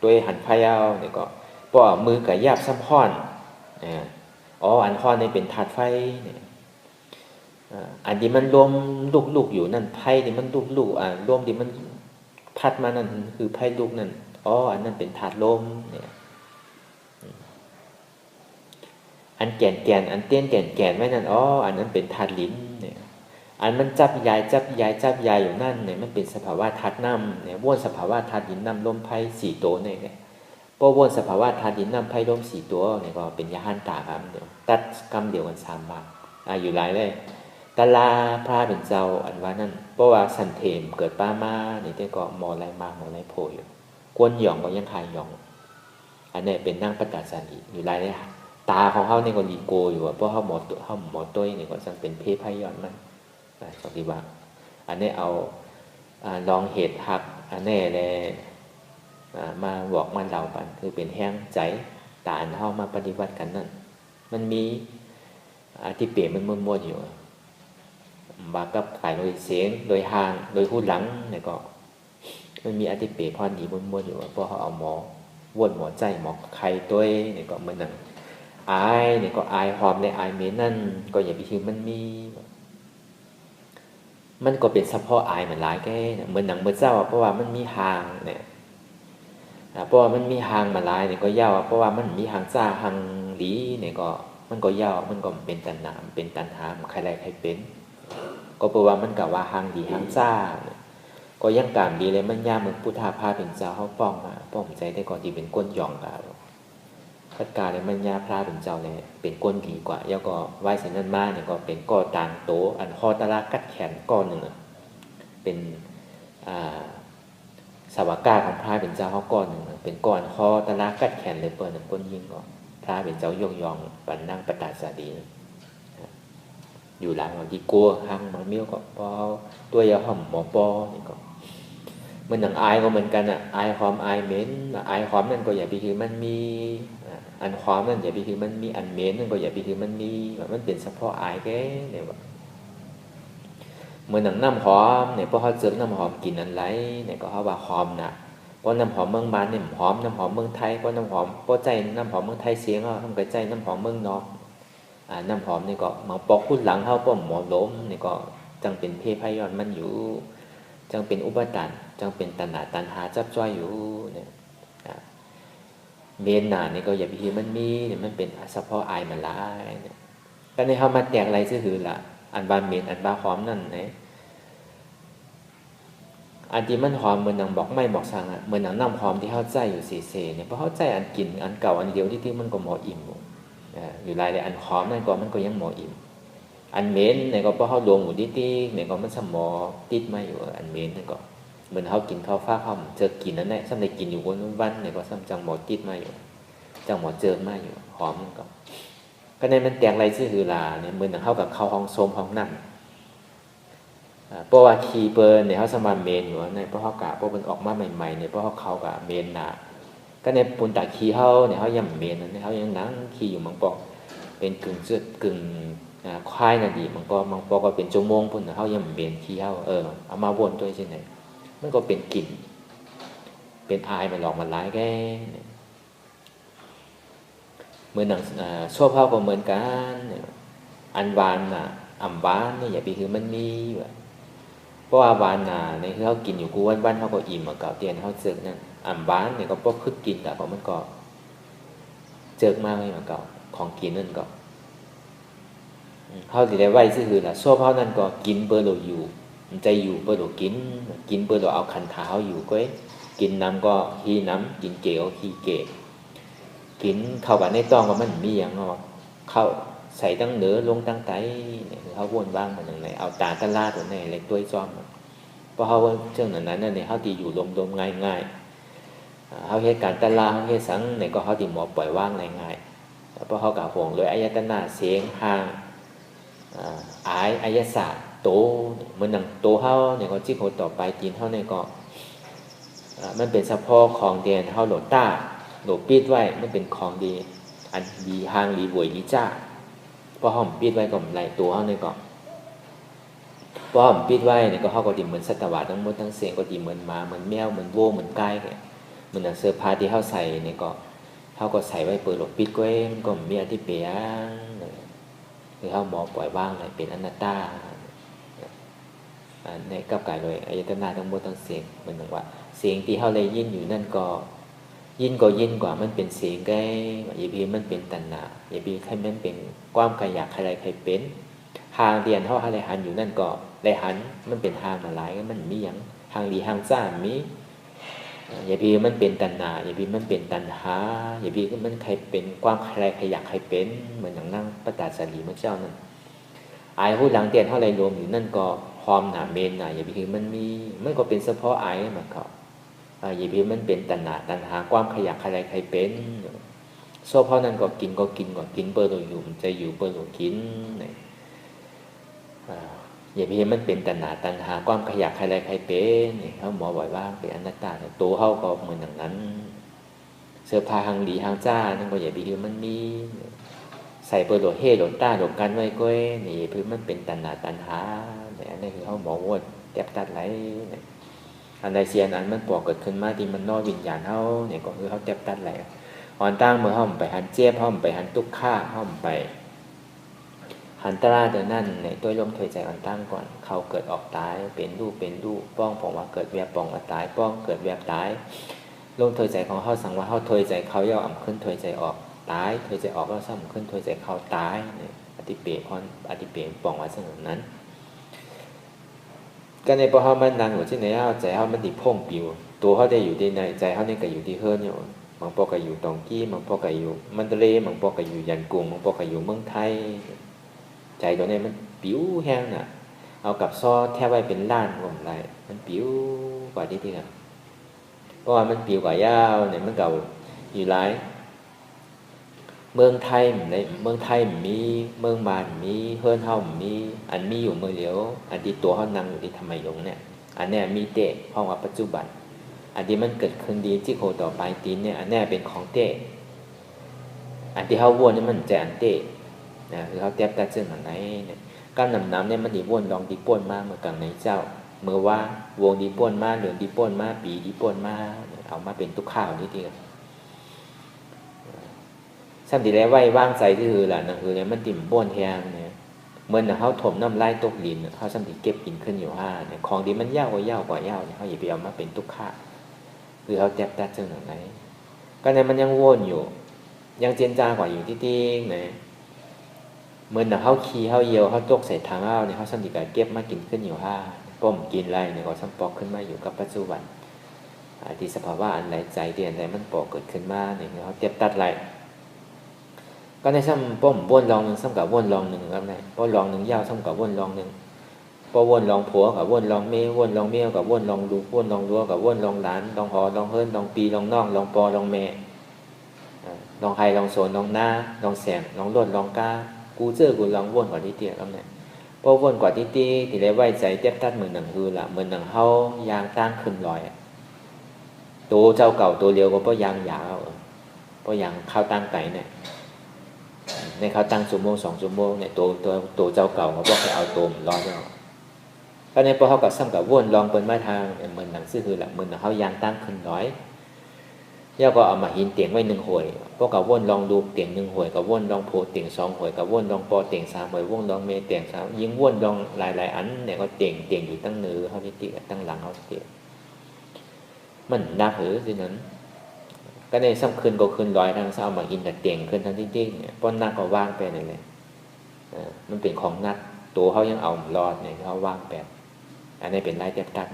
A: ตัวหันไฟเอาเนี่ยก็เพราะมือกับยาบซ้ำห้อนอันห้อนนี่เป็นถาดไฟเนี่ยอันที่มันรวมลูกอยู่นั่นไพ่ที่มันลูกรวมที่มันพัดมานั่นคือไพ่ลูกนั่นอันนั้นเป็นถาดลมเนี่ยอันแก่นอันเตี้ยนแก่นไว้นั่นอันนั้นเป็นถาดลิ้นเนี่ยอันมันจับยายอยู่นั่นเนี่ยมันเป็นสภาวะธาตุน้ำเนี่ยวนสภาวะธาตุดินน้ำลมไพ่สี่ตัวเนี่ยพอวนสภาวะธาตุดินน้ำไพ่ลมสี่ตัวเนี่ยก็เป็นยาหันตากรรมเดียวตัดกรรมเดียวกัน3 บาทอยู่หลายเลยตลาพระเป็นเจ้าอันว่านั่นเพราะว่าสันเทมเกิดป้ามาเนี่ยแต่ก็มอไรมาหมอไรโผล่อยู่กวนหย่องก็ยังคายหย่องอันนี้เป็นนั่งประกาศสันอยู่หลายเลยตาของเขาเนี่ยก็ดีโกอยู่เพราะเขาหมอตัวเนี่ยก็สังเป็นเพศไพ่ย้อนมันสองที่ว่าอันนี้เอาลองเหตุหักอันนี้เลยมาบอกมันเล่ากันคือเป็นแห้งใจตาอันเข้ามาปฏิบัติกันนั่นมันมีที่เปลี่ยนมันมัวๆอยู่บากับขายโดยเสียงโดยหางโดยหูหลังเนี่ยก็มันมีอธิเปรพรดีมัวๆอยู่เพราะเขาเอาหมอวนหมอใจหมอไข่ตัวเนี่ยก็มันนั่งอายเนี่ยก็อายหอมในอายเมนั่นก็อย่าไปคิดมันก็เป็นเฉพาะอายเหมือนหลายแก่เหมือนหนังเมื่อเจ้าเพราะว่ามันมีหางเนี่ยเพราะว่ามันมีหางมาหลายเนี่ยก็ยาวเพราะว่ามันมีหางจ้าหางหลีเนี่ยก็มันก็ยาวมันก็เป็นตัณหาเป็นตัณหาใครไรใครเป็นก็เพราะว่ามันกับว่าหางดีหางจ้าก็ยังการดีเลยมันยากเหมือนพุทธาภาเป็นเจ้าเขาป้องใจได้ก่อนที่เป็นก้นหย่องกัน คัดการในมันยาพระเป็นเจ้าเนี่ยเป็นก้นดีกว่าแล้วก็ไหว้เสนั้นมาเนี่ยก็เป็นก้อต่างโตอันคอตะลากัดแขนก้อนหนึ่งเป็นสาวกาของพระเป็นเจ้าเขาก้อนหนึ่งเป็นก้อนคอตะลากัดแขนเลยเปิดหนึ่งก้นยิงก็พระเป็นเจ้ายงยองปันนั่งประกาศสาดีอยู่หลังของที่กลัวหังมาเมี้ยวก็พอตัวยาหอมหมอปอนี่ก็มันหนังอายก็เหมือนกันอ่ะอายความอายเหม็นอายความนั่นก็อย่าไปคือมันมีอันความนั่นอย่าไปคือมันมีอันเหม็นนั่นก็อย่าไปคือมันมีมันเป็นเฉพาะอายแค่เนี่ยว่าเหมือนหนังน้ำหอมเนี่ยพอเขาเจอน้ำหอมกินอันไรเนี่ยก็เขาว่าหอมนะเพราะน้ำหอมเมืองบ้านเนี่ยหอมน้ำหอมเมืองไทยเพราะน้ำหอมเพราะใจน้ำหอมเมืองไทยเสียงเขาทำกระใจน้ำหอมเมืองนอกน้ำหอมนี่ก็มาปอกคุ้นหลังเขาป้อมหมอล้มนี่ก็จังเป็นเพศพยอนมันอยู่จังเป็นอุปทานจังเป็นตัณหาตัณหาจับจ้อยอยู่เนี่ยเมนหนานี่ก็อย่าไปคิดมันมีเนี่ยมันเป็นเฉพาะอายมันละเนี่ยก็ในเขามาแตกอะไรซื่อๆล่ะอันบาเมนอันบาหอมนั่นเนี่ยอันที่มันหอมเหมือนหนังบอกไม่บอกสั่งอ่ะเหมือนหนังน้ำหอมที่เขาใจอยู่เซ่ๆเนี่ยเพราะเขาใจอันกินอันเก่าอันเดียวที่มันก็หมออิ่มอยู่รายเลยอันหอมนั่นก็มันก็ยังหมออิ่มอันเม้นเนี่ยก็เพราะเขาลงอยู่ที่เนี่ยก็มันสมอติดมาอยู่อันเม้นนั่นก็เหมือนเขากินข้าวฟ้าข้าวเจอกินนั่นแหละซ้ำในกินอยู่วันเนี่ยก็ซ้ำจังหมอติดมาอยู่จังหมอเจอมาอยู่หอมก็ในมันแตงไรซื่อหือลาเนี่ยเหมือนเขากับข้าวห้องโซมห้องนั่นเพราะว่าคีเปิลเนี่ยเขาสมานเมนอยู่ในเพราะเขากะเพราะมันออกมาใหม่ๆเนี่ยเพราะเขากับเมนหนาก็ในปุ่นตาคีเขาเนี่ยเขาย่ำเมนนั่นเขายังนั่งคีอยู่มังปอกเป็นกึ่งเสื้อกึ่งควายน่ะดีมังปอก็เป็นชั่วโมงพุ่นเขาย่ำเมนคีเขาเอามาวนด้วยเช่นไหนมันก็เป็นกลิ่นเป็นอายมันหลอกมันร้ายแก่เหมือนหนังโชว์เผาก็เหมือนกันอันวานน่ะอ่ำวานเนี่ยอย่าไปคือมันมีแบบเพราะว่าวานน่ะในที่เขากินอยู่กูวันเขาก็อิ่มมาเก่าเตียนเขาเจอนั่นอ่ำวานเนี่ยก็พวกคึกกินแต่พอมันก็เจอมากเลยมาเก่าของกินนั่นก็เขาสิได้ไว้ซื่อๆล่ะโชว์เผานั่นก็กินเบอร์โลอยู่ใจอยู่เบอร์โลกินเบอร์โลเอาคันเท้าอยู่ก็กินน้ำก็ฮีน้ำกินเกลียวฮีเกลกินเข้ากับในต้องก็มันมีอย่างเข้าใส่ตั้งเหนือลงตั้งไตเนี่ยเขาวนบ้างมันอย่างไรเอาตาตะลาตัวไหนอะไรตัวจอมเพราะเขาเชื่อนั้นเนี่ยเขาตีอยู่ลมๆง่ายๆเขาเหตุการตะลาเขาเหตุสังเนี่ยก็เขาตีหมอปล่อยว่างง่ายๆเพราะเขากับห่วงเลยอายตนะเสียงห่างอายศาสตร์โตเหมือนหนังโตเขาเนี่ยก็จิ้งโหต่อไปจีนเขาเนี่ยก็มันเป็นสะโพกของเดียนเขาโหลดต้าโหลดปีดไว้มันเป็นของดีอันดีห่างดีบวยดีจ้าพอห้อมปิดไว้ก็ไหลตัวเขาเนี่ยก็พอห้อมปิดไว้เนี่ยก็เขาก็ดีเหมือนสัตว์ทั้งหมดทั้งเสียงก็ดีเหมือนหมาเหมือนแมวเหมือนโวเหมือนไก่เหมือนเสื้อผ้าที่เขาใส่เนี่ยก็เขาก็ใส่ไว้เปิดหลบปิดไว้มันก็มีอธิเปียงหรือเขาหมอปล่อยว่างเลยเป็นอนัตตาในกับกายเลยอายตนะทั้งหมดทั้งเสียงเหมือนว่าเสียงที่เขาเลยยินอยู่นั่นก็ยินกว่ามันเป็นเสียงแก่อย่าพีมันเป็นตัณหาอย่าพีให้มันเป็นความขยักใครใครเป็นทางเดียนเท่าอะไรหันอยู่นั่นก็ได้หันมันเป็นทางมาหลายมันมีอย่างทางดีทางจ้ามีอย่าพีมันเป็นตัณหาอย่าพีมันเป็นตัณหาอย่าพีมันใครเป็นความใครขยักใครเป็นเหมือนอย่างนั่งประตาสลีเมื่อเจ้านั่นอายผู้หลังเดียนเท่าไรรวมอยู่นั่นก็พร้อมหนาเมนหนาอย่าพีมันมีมันก็เป็นเฉพาะอายมันเขาอย่าพีมันเป็นตัณหาความขยักใครใครเป็นโซ่เพราะนั้นก็กินก่อนกินเบอร์โดยอยู่มันจะอยู่เบอร์โดยกินอย่าพีมันเป็นตัณหาความขยักใครใครเป็นเขาหมอบอกว่าเป็นอนัตตาตัวเขาก็เหมือนอย่างนั้นเสื้อผ้าหางดีหางจ้านั่นก็อย่าพีมันมีใส่เบอร์โดยเฮโดต้าโดกันไว้ก็นี่พีมันเป็นตัณหาอันนี้คือเขาหมอวดแยบตัดไหลอันใดเสียนั้นมันปอกเกิดขึ้นมาที่มันนอวิญญาณเขาเนี่ยก็คือเขาแยบตัดไหลอ่อนตั้งเมื่อห้อมไปหันเจี๊ยบห้อมไปหันตุกข้าห้อมไปหันตราเดินนั่นในตัวลมถอยใจอ่อนตั้งก่อนเขาเกิดออกตายเป็นรูป้องผมว่าเกิดแวบป้องว่าตายป้องเกิดแวบตายลมถอยใจของเขาสั่งว่าเขาถอยใจเขาย่ออ่ำขึ้นถอยใจออกตายถอยใจออกแล้วซ้ำขึ้นถอยใจเขาตายเนี่ยอธิเปรพรอธิเปรป้องว่าเสมอนั้นก็ในพอเขามันนั่งอยู่ที่ไหนเอาใจเขามันติพ่งปิวตัวเขาได้อยู่ที่ไหนใจเขาเนี่ยก็อยู่ที่เฮิร์นอยู่ บางปอก็อยู่ตองกี้บางปอก็อยู่มันเตเลบางปอก็อยู่ยันกุงบางปอก็อยู่เมืองไทยใจตัวนี้มันปิ้วแห้งน่ะเอากับซอแทบไว้เป็นล้านผมไรมันปิ้วกว่าที่ครับเพราะว่ามันปิ้วกว่ายาวเนี่ยมันเก่าอยู่หลายเมืองไทยในเมืองไทยมีเมืองบานมีเฮิร์นเฮามีอันมีอยู่เมืองเดียวอันที่ตัวเขานั่งอยู่ที่ทำไมหลงเนี่ยอันนี้มีเตะเพราะว่าปัจจุบันอันที่มันเกิดขึ้นดีที่โคต่อไปตีนเนี่ยอันนี้เป็นของเตะอันที่เขาวนนี่มันจะอันเตะนะคือเขาเทียบกันซึ่งอันไหนเนี่ยการนำน้ำเนี่ยมันดีวนลองดีป่วนมากเมื่อกังในเจ้าเมื่อว่าวงดีป่วนมากเหลืองดีป่วนมากปีดีป่วนมากเอามาเป็นตุกข้าวนี่ดีซ้ำดีแล้วไว้ว่างใจที่คือล่ะนั่นคือเนี่ยมันติ่มบ้วนแห้งเนี่ยเหมือนเขาถมน้ำลายตกดินเขาซ้ำดีเก็บกินขึ้นอยู่เนี่ยของดีมันยาวกว่ายาวเนี่ยเขาอย่าไปเอามาเป็นตุกข้าคือเขาแทบตัดซึ่งอันไหนก็เนี่ยมันยังวนอยู่ยังเจนจางกว่าอยู่ที่เนี่ยเหมือนเขาขี้เขาเยียวเขาตกใส่ทางเอาเนี่ยเขาซ้ำดีกับเก็บมากินขึ้นอยู่ป้มกินไรเนี่ยก็ซ้ำปอกขึ้นมาอยู่กับปัจจุบันที่สภาวะอันไหนใจที่อันไหนมันปอกเกิดขึ้นมาเนี่ยเขาเจ็บตัดไรก็ในซ้ำป้มวนลองหนึ่งซ้ำกับวนลองหนึ่งครับเนี่ยป้ลองหนึ่งยาวซ้ำกับวนลองหนึ่งป้วนลองผัวกับวนลองเมย์วนลองเมียกับวนลองลูกวนลองรัวกับวนลองหลานลองหอลองเฮิร์นลองปีลองน้องลองปอลองแม่ลองไฮลองโซนลองหน้าลองแสงลองลดลองกากูเจอกูลองวนกว่าที่เตี้ยครับเนี่ยพอวนกว่าที่ตีที่ได้ไว้ใจเจ็บตัดเหมือนหนังคือละเหมือนหนังเฮายางตั้งขึ้นลอยตัวเจ้าเก่าตัวเดียวก็เพราะยางยาวเพราะยางข้าวตั้งไก่เนี่ยในข้าวตั้งชั่วโมง2 ชั่วโมงเนี่ยตัวเจ้าเก่าเขาบอกให้เอาตัวมันลอยแล้วก็ในพอเขากับซ้ำกับวนลองเปิดมาทางเหมือนหนังซื่อคือละเหมือนหนังเขายางตั้งขึ้นลอยแล้วก็เอามาหินเตียงไว้1 หวยพวกกับวนลองดูเตียง1 หวยกับวนลองโพเตียง2 หวยกับวนลองปอเตียง3 หวยวนลองเมเตียง3ยิงวนลองหลายอันเนี่ยก็เตียงอยู่ตั้งเนื้อเขาที่ติตั้งหลังเขาที่มันนักหรือสินั้นก็ในซ้ำคืนก็คืนร้อยทางเอามาหินแต่เตียงขึ้นทั้งที่เนี่ยป้อนนักก็ว่างไปเลยมันเป็นของนักตัวเขายังเอารอดเนี่ยเขาว่างแบบอันนี้เป็นลายเจ็บตัด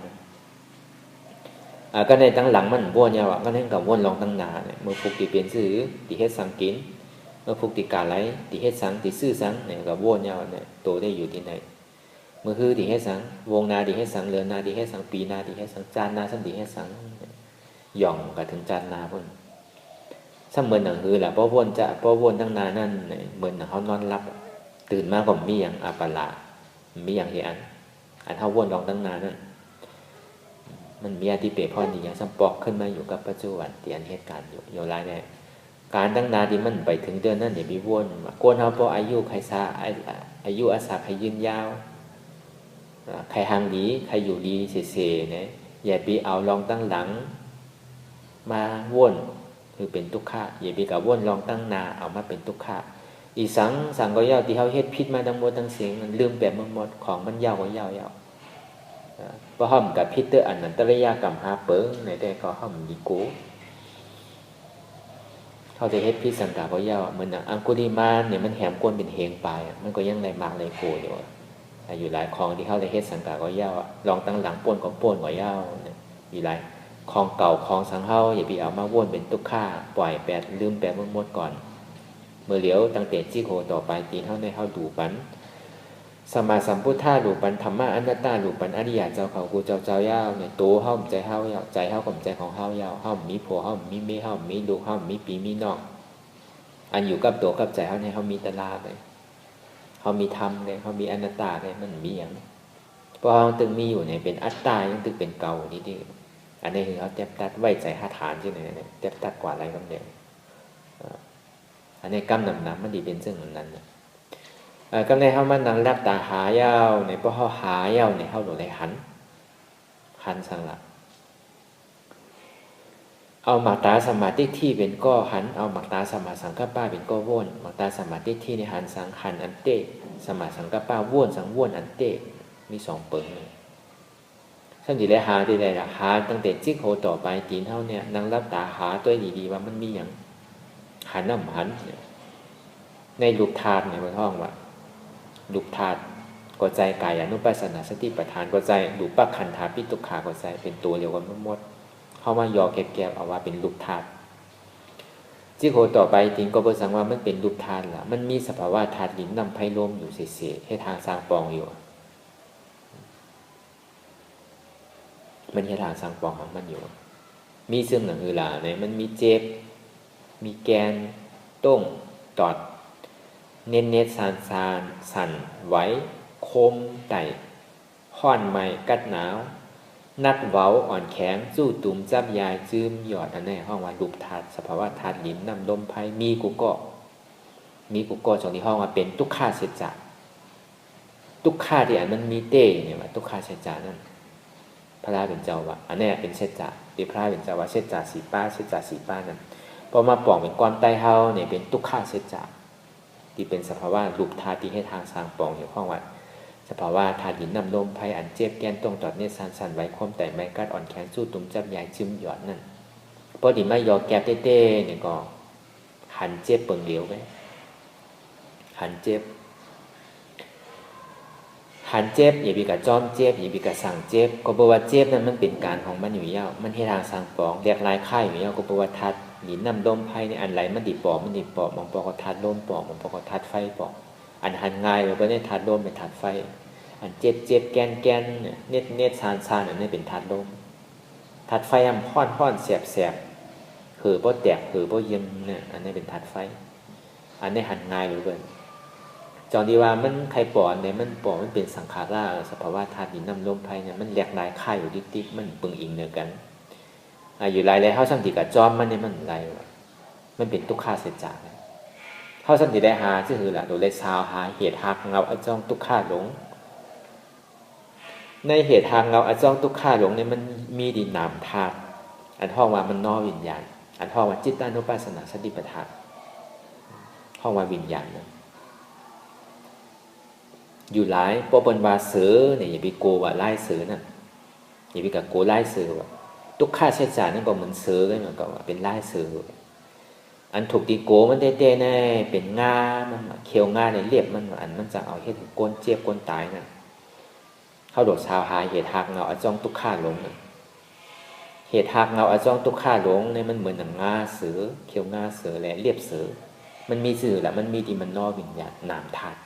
A: ก็ในตั้งหลังมันบ้วนยาวก็ในกับวนลองตั้งนาเนี่ยเมื่อฟุกตีเปลี่ยนซื้อตีเฮ็ดสังกินเมื่อฟุกตีการไหลตีเฮ็ดสังตีซื่อสังเนี่ยกับบ้วนยาวเนี่ยตัวได้อยู่ที่ไหนเมื่อคือตีเฮ็ดสังวงนาตีเฮ็ดสังเรือนนาตีเฮ็ดสังปีนาตีเฮ็ดสังจานนาสันตีเฮ็ดสังหย่องกับถึงจานนาเพิ่นซ้ำเหมือนหนังคือแหละเพราะวนตั้งนานั่นเหมือนเขานอนรับตื่นมาก็มีอย่างอาปลามีอย่างที่อันเขาวนลองตั้งนานั่นมันมีอาทิเปรพ่อนี่อย่างซ้ำปอกขึ้นมาอยู่กับปัจจุบันที่อันเหตุการณ์อยู่หลายแน่การตั้งนาที่มันไปถึงเดือนนั้นเนี่ยมีวนกวนเขาเพราะอายุใครซาอายุอาสาใครยืนยาวใครห่างดีใครอยู่ดีเสียเนี่ยอย่าไปเอาลองตั้งหลังมาวนคือเป็นทุกข์อย่าไปกับวนลองตั้งนาเอามาเป็นทุกข์อีสังก็ยาวที่เขาเฮ็ดพิษมาทั้งหมดทั้งเสียงมันลืมแบบหมดของมันยาวก็ยาวเพราะห้อมกับพิษเตอร์อันนั้นตระยะกรรมหาเปิงในแต่ก็ห้อมดีกูเขาจะเฮ็ดพิษสังกาก็ยาวเหมือนอังคุลิมานเนี่ยมันแหมก้นเป็นเฮงไปมันก็ยังไรมากเลยโกอยู่อยู่หลายคลองที่เขาได้เฮ็ดสังกาก็ยาวลองตั้งหลังป้วนก็ป้วนก็ยาวอยู่หลายคลองเก่าคลองสังเฮาอย่าไปเอามาวนเป็นตุกข้าปล่อยแปดลืมแปดหมดก่อนเมื่อเหลียวตั้งแต่จี้โคต่อไปตีนเฮาในเฮาดูปันสมาสัมพุทธาดูปันธรรมะอนัตตาดูปันอริยเจ้าเขากูเจ้ายาวเนี่ยตัวเฮาใจเฮายาวใจเฮากับใจของเฮายาวเฮามีผัวเฮามีเมียเฮามีลูกเฮามีปีมีน้องอันอยู่กับตัวกับใจเฮาในเฮามีตลาดเลยเฮามีธรรมเลยเฮามีอนัตตาเลยมันมีอย่างเพราะเฮาตึงมีอยู่เนี่ยเป็นอัตตายังตึงเป็นเก่านี่อันนี้คือเขาเจ็บตัดไว้ใจหาฐานที่ไหนเนี่ยเจ็บตัดกว่าอะไรกันเดียวอันนี้กำนำมันดีเป็นซึ่งนั้นก็ในเขามันนั่งรับตาหายาวในเพราะเขาหายาวในเขาหลุดเลยหันสังละเอาหมักตาสมาธิที่เป็นก้อหันเอาหมักตาสมาสังกัปป้าเป็นก้อว่นหมักตาสมาธิที่ในหันสังหันอันเตสมาสังกัปป้าว่นสังว่นอันเตมี2 เปิงท่านดีเลยหาดีเลยละหาตั้งแต่จิ๊กโหต่อไปตีนเท่าเนี่ยนั่งรับตาหาตัวดีๆว่ามันมีอย่างหันน้ำหันในลูกธาตุเนี่ยมันท่องว่าลูกธาตุก็ใจกายอนุปัสสนาสติปัฏฐานก็ใจลูกปักขันธาปิตุขาก็ใจเป็นตัวเดียวกันหมดเข้ามายอแก็บเอาว่าเป็นลูกธาตุ จิโกต่อไปถึงก็บ่สังว่ามันเป็นรูปธาตุล่ะมันมีสภาวะธาตุดินน้ำไฟลมอยู่เสียๆให้ทางสร้างปองอยู่มันให้ทางสร้างปองของมันอยู่มีซึ่งหนังอือหลาเนี่ยมันมีเจ็บมีแกนต้งตอดเน้นเน็ดซานซานสั่นไหวคมไต่ห้อนไหมกัดหนาวนักเว้าอ่อนแข็งสู้ตุ่มจับยายจืมหยอดอันนี้ห้องว่ารูปธาตุสภาวะธาตุดินน้ำลมไฟมีกุก็จงที่ห้องว่าเป็นทุกขาเสจจะทุกขาที่อันมันมีเต้เนี่ยว่าทุกขาเสจจะนั่นพระราเป็นเจ้าว่าอันนี้เป็นเสจจะเป็นพระเป็นเจ้าว่าเสจจะสีป้าเสจจะสีป้านั่นพอมาปองเป็นความใต้เฮาเนี่ยเป็นทุกขาเสจจะที่เป็นสภาวะรูปธาตุที่ให้ทางสร้างปองอยู่ห้องว่าสภาวะธาตุดินน้ำลมไฟอันเจ็บแกนตรงตอดเนี่ยสั่นไหวความแต่ไม้กัดอ่อนแขนสู้ตุ่มจับยายจึมหยอดนั่นพอดีไม่ยอแกบเต้ๆเนี่ยก็หันเจ็บเปิงเหลียวไปหันเจ็บอย่าบีกับจอมเจ็บอย่าบีกับสั่งเจ็บก็บอกว่าเจ็บนั้นมันเป็นการของมันอยู่ยาวมันให้ทางสร้างปองเรียกลายค่ายอยู่ยาวก็บอกว่าทัดหินน้ำลมไฟในอันไหลมันดิปอกมองปอกก็ทัดลมปอกมองปอกก็ทัดไฟปอกอันหันง่ายแบบนี้ทัดลมเป็นทัดไฟอันเจ็บแกนเน็ตซานอันนี้เป็นทัดลมทัดไฟอันห้อนแสบหือบ่แตกหือบ่เย็นเนี่ยอันนี้เป็นทัดไฟอันนี้หันง่ายแบบนี้จองดีว่ามันใครปอดเนี่ยมันปอดมันเป็นสังขาราสภาวะธาตุดินน้ำลมไฟเนี่ยมันแหลกลายค่ายอยู่ติ๊กๆมันปึงอิงเนื้อกันอยู่หลายเลยเฮาสัมติกับจอมมันเนี่ยมันหลายมันเป็นทุกขาเสจจะเฮาสัมติได้หาซื่อๆล่ะโดยเลยซาวหาเหตุหักเงาอจ้องทุกขาหลงในเหตุทางเราอจ้องทุกขาหลงเนี่ยมันมีดินนามธาตุอันห้องว่ามันนอวิญญาณอันห้องว่าจิตตานุปัสสนาสติปัฏฐานห้องว่าวิญญาณนะอยู่หลายปปนวาเสือเนี่ยอย่าไปโกว่าไล่เสือนั่นอย่าไปกับโกไล่เสือว่าทุกข้าใช้จ่ายนั่นก็เหมือนเสือกันเหมือนกับว่าเป็นไล่เสืออันถูกตีโกมันเต้ๆแน่เป็นง่ามันเขียวง่าในเรียบมันอันมันจะเอาให้ถึงก้นเจ็บก้นตายนะเขาโดดชาวหาเหตุหักเงาอจ้องทุกข้าหลงเหตุหักเงาอจ้องทุกข้าหลงเนี่ยมันเหมือนหนังง่าเสือเขียวง่าเสือและเรียบเสือมันมีสื่อแหละมันมีดีมันนอวิญญาณนามธาตุ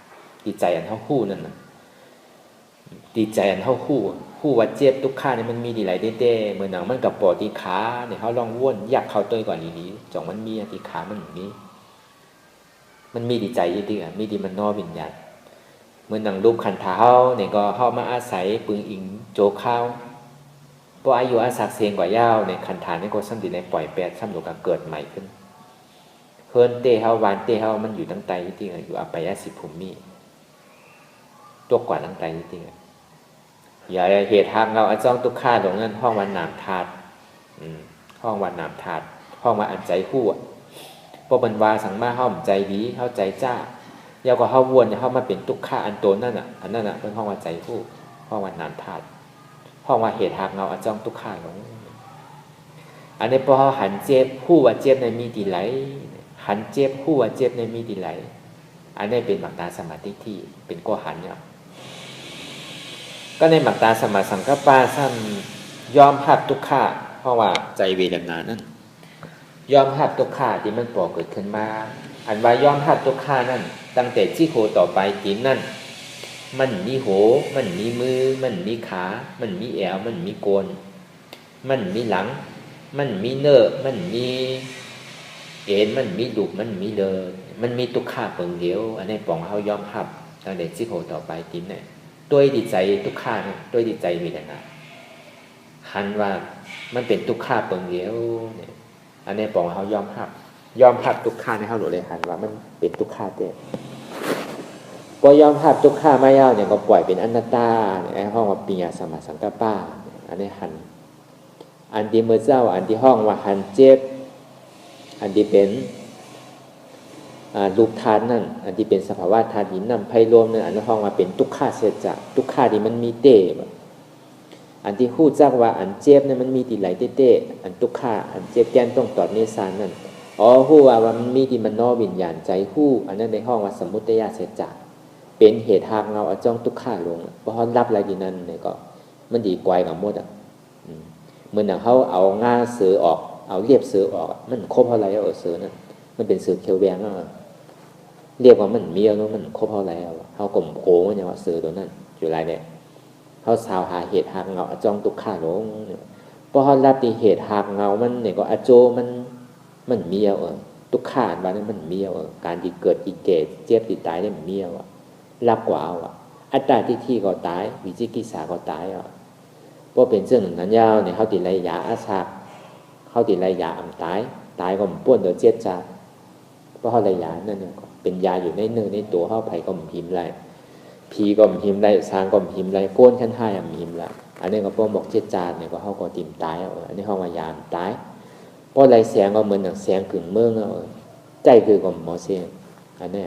A: ดีใจอันเท่าคู่นั่นนะดีใจอันเท่าคู่ว่าเจ็บทุกข้าเนี่ยมันมีดีไหลเต้ๆเหมือนหนังมันกับปอดตีขาเนี่ยเขาลองว่นอยากเข้าตัวก่อนดีๆจ่องมันมีตีขามันอย่างนี้มันมีดีใจจริงๆมีดีมันนอวิญญาณเหมือนหนังรูปขันเท้าเนี่ยก็เข้ามาอาศัยปึงอิงโจข้าวเพราะอายุอาศักเสียงกว่ายาวในขันฐานนี่ก็ซ้ำดีในปล่อยแปดซ้ำหลกับเกิดใหม่ขึ้นเฮิร์นเต้เฮาวานเต้เฮามันอยู่ตั้งใจจริงๆอยู่อภัยสิภูมิตัวกว่าตั้งใจจริงๆอย่าเหตุทางเราอจ้องทุกข้าตรงนั้นห้องวันนามธาตุห้องวันนามธาตุห้องวันอันใจคู่พอบันวาสังมาห้องใจดีเข้าใจจ้าเยาก็เข้าวนเข้ามาเป็นทุกข้าอันโตนั่นอ่ะอันนั้นอ่ะเป็นห้องวันใจคู่ห้องวันนามธาตุห้องวันเหตุทางเราอจ้องทุกข้าตรงอันนี้พอหันเจ็บคู่ว่าเจ็บในมีดีไหลหันเจ็บคู่ว่าเจ็บในมีดีไหลอันนี้เป็นหมักตาสมาธิที่เป็นก้อหันเนี่ยก็ในหมักตาสมาสังกัปปะสั้นยอมหักทุกขาเพราะว่าใจเวทนานั่นยอมหักทุกขาที่มันปอเกิดขึ้นมาอันว่ายอมหักทุกขานั่นตั้งแต่ที่โคต่อไปตีนนั่นมันมีโหมันมีมือมันมีขามันมีแอวมันมีโกนมันมีหลังมันมีเนื้อมันมีเอ็นมันมีดุมันมีเดินมันมีทุกข้าเปิงเดียวอันนี้ปองเขายอมหับตั้งแต่ที่โคต่อไปตีนเนี่ยด้วยดีใจทุกข้าเนี่ยด้วยดีใจมีแต่นะหันว่ามันเป็นทุกข้าเปิงเดียวเนี่ยอันนี้ปองเขายอมหับทุกข้าในเขาหลุดเลยหันว่ามันเป็นทุกข้าเต็มพอยอมหับทุกข้าไม่ยาวเนี่ยก็ปล่อยเป็นอนัตตาในห้องว่าปิญญาสมาสังกัปปะอันนี้หันอันที่เมื่อเจ้าอันที่ห้องว่าหันเจ็บอันที่เป็นรูปธาตุนั่นอันที่เป็นสภาวะธาตุหินน้ำไฟลมนั่นอันที่ห้องว่าเป็นทุกขาเสจจะทุกขาที่มันมีเต้อันที่คู่จักว่าอันเจ็บเนี่ยมันมีที่ไหลเต้อันทุกขาอันเจ็บแกนต้องตอดเนสานนั่นคู่ว่ามันมีที่มันนอวิญญาณใจคู่อันนั้นในห้องว่าสมุทัยเสจจะเป็นเหตุทางเราเอาจ้องทุกขาลงเพราะเขารับอะไรดีนั้นเนี่ยก็มันดีกว่ากับมดเหมือนอย่างเขาเอาง่าเสือออกเอาเรียบเสือออกมันครบเท่าไรเอาเสือนั่น มันเป็นสือเขียวแหวงเรียกว่ามันเมียวมันครบเท่าไรเขากลมโค้งเนี่ยว่าสือตัวนั้นอยู่ไรเนี่ยเขาสาวหาเหตุหากเงาจ้องตุกข้าลงเพราะเขารับที่เหตุหากเงามันเนี่ยก็อโจมันเมียวตุกข้าบ้านนั้นมันเมียวการที่เกิดอีเกตเจ็บที่ตายได้มันเมียวรับกว่าเอาอัตตาที่ก็ตายวิจิกิจสาก็ตายเพราะเป็นเรื่องนั้นยาวเนี่ยเขาติดไรยาอาชาเขาติดไรยาอ่ำตายก็มันป้วนโดยเจ็บจ้าเพราะเขาไรยานั่นเนี่ยเป็นยาอยู่ในเนื้อในตัวเขาไผ่ก็มันพิมพ์ไรผีก็มันพิมพ์ไรช้างก็มันพิมพ์ไรโก้นขั้นห้ามันพิมพ์ไรอันนี้ก็ป้อบอกเจ็บจ้าเนี่ยก็เขาก็ติ่มตายอันนี้เขามายามตายเพราะไรแสงก็เหมือนอย่างแสงกึ่งเมืองใจคือก็หมอเสียงอันนี้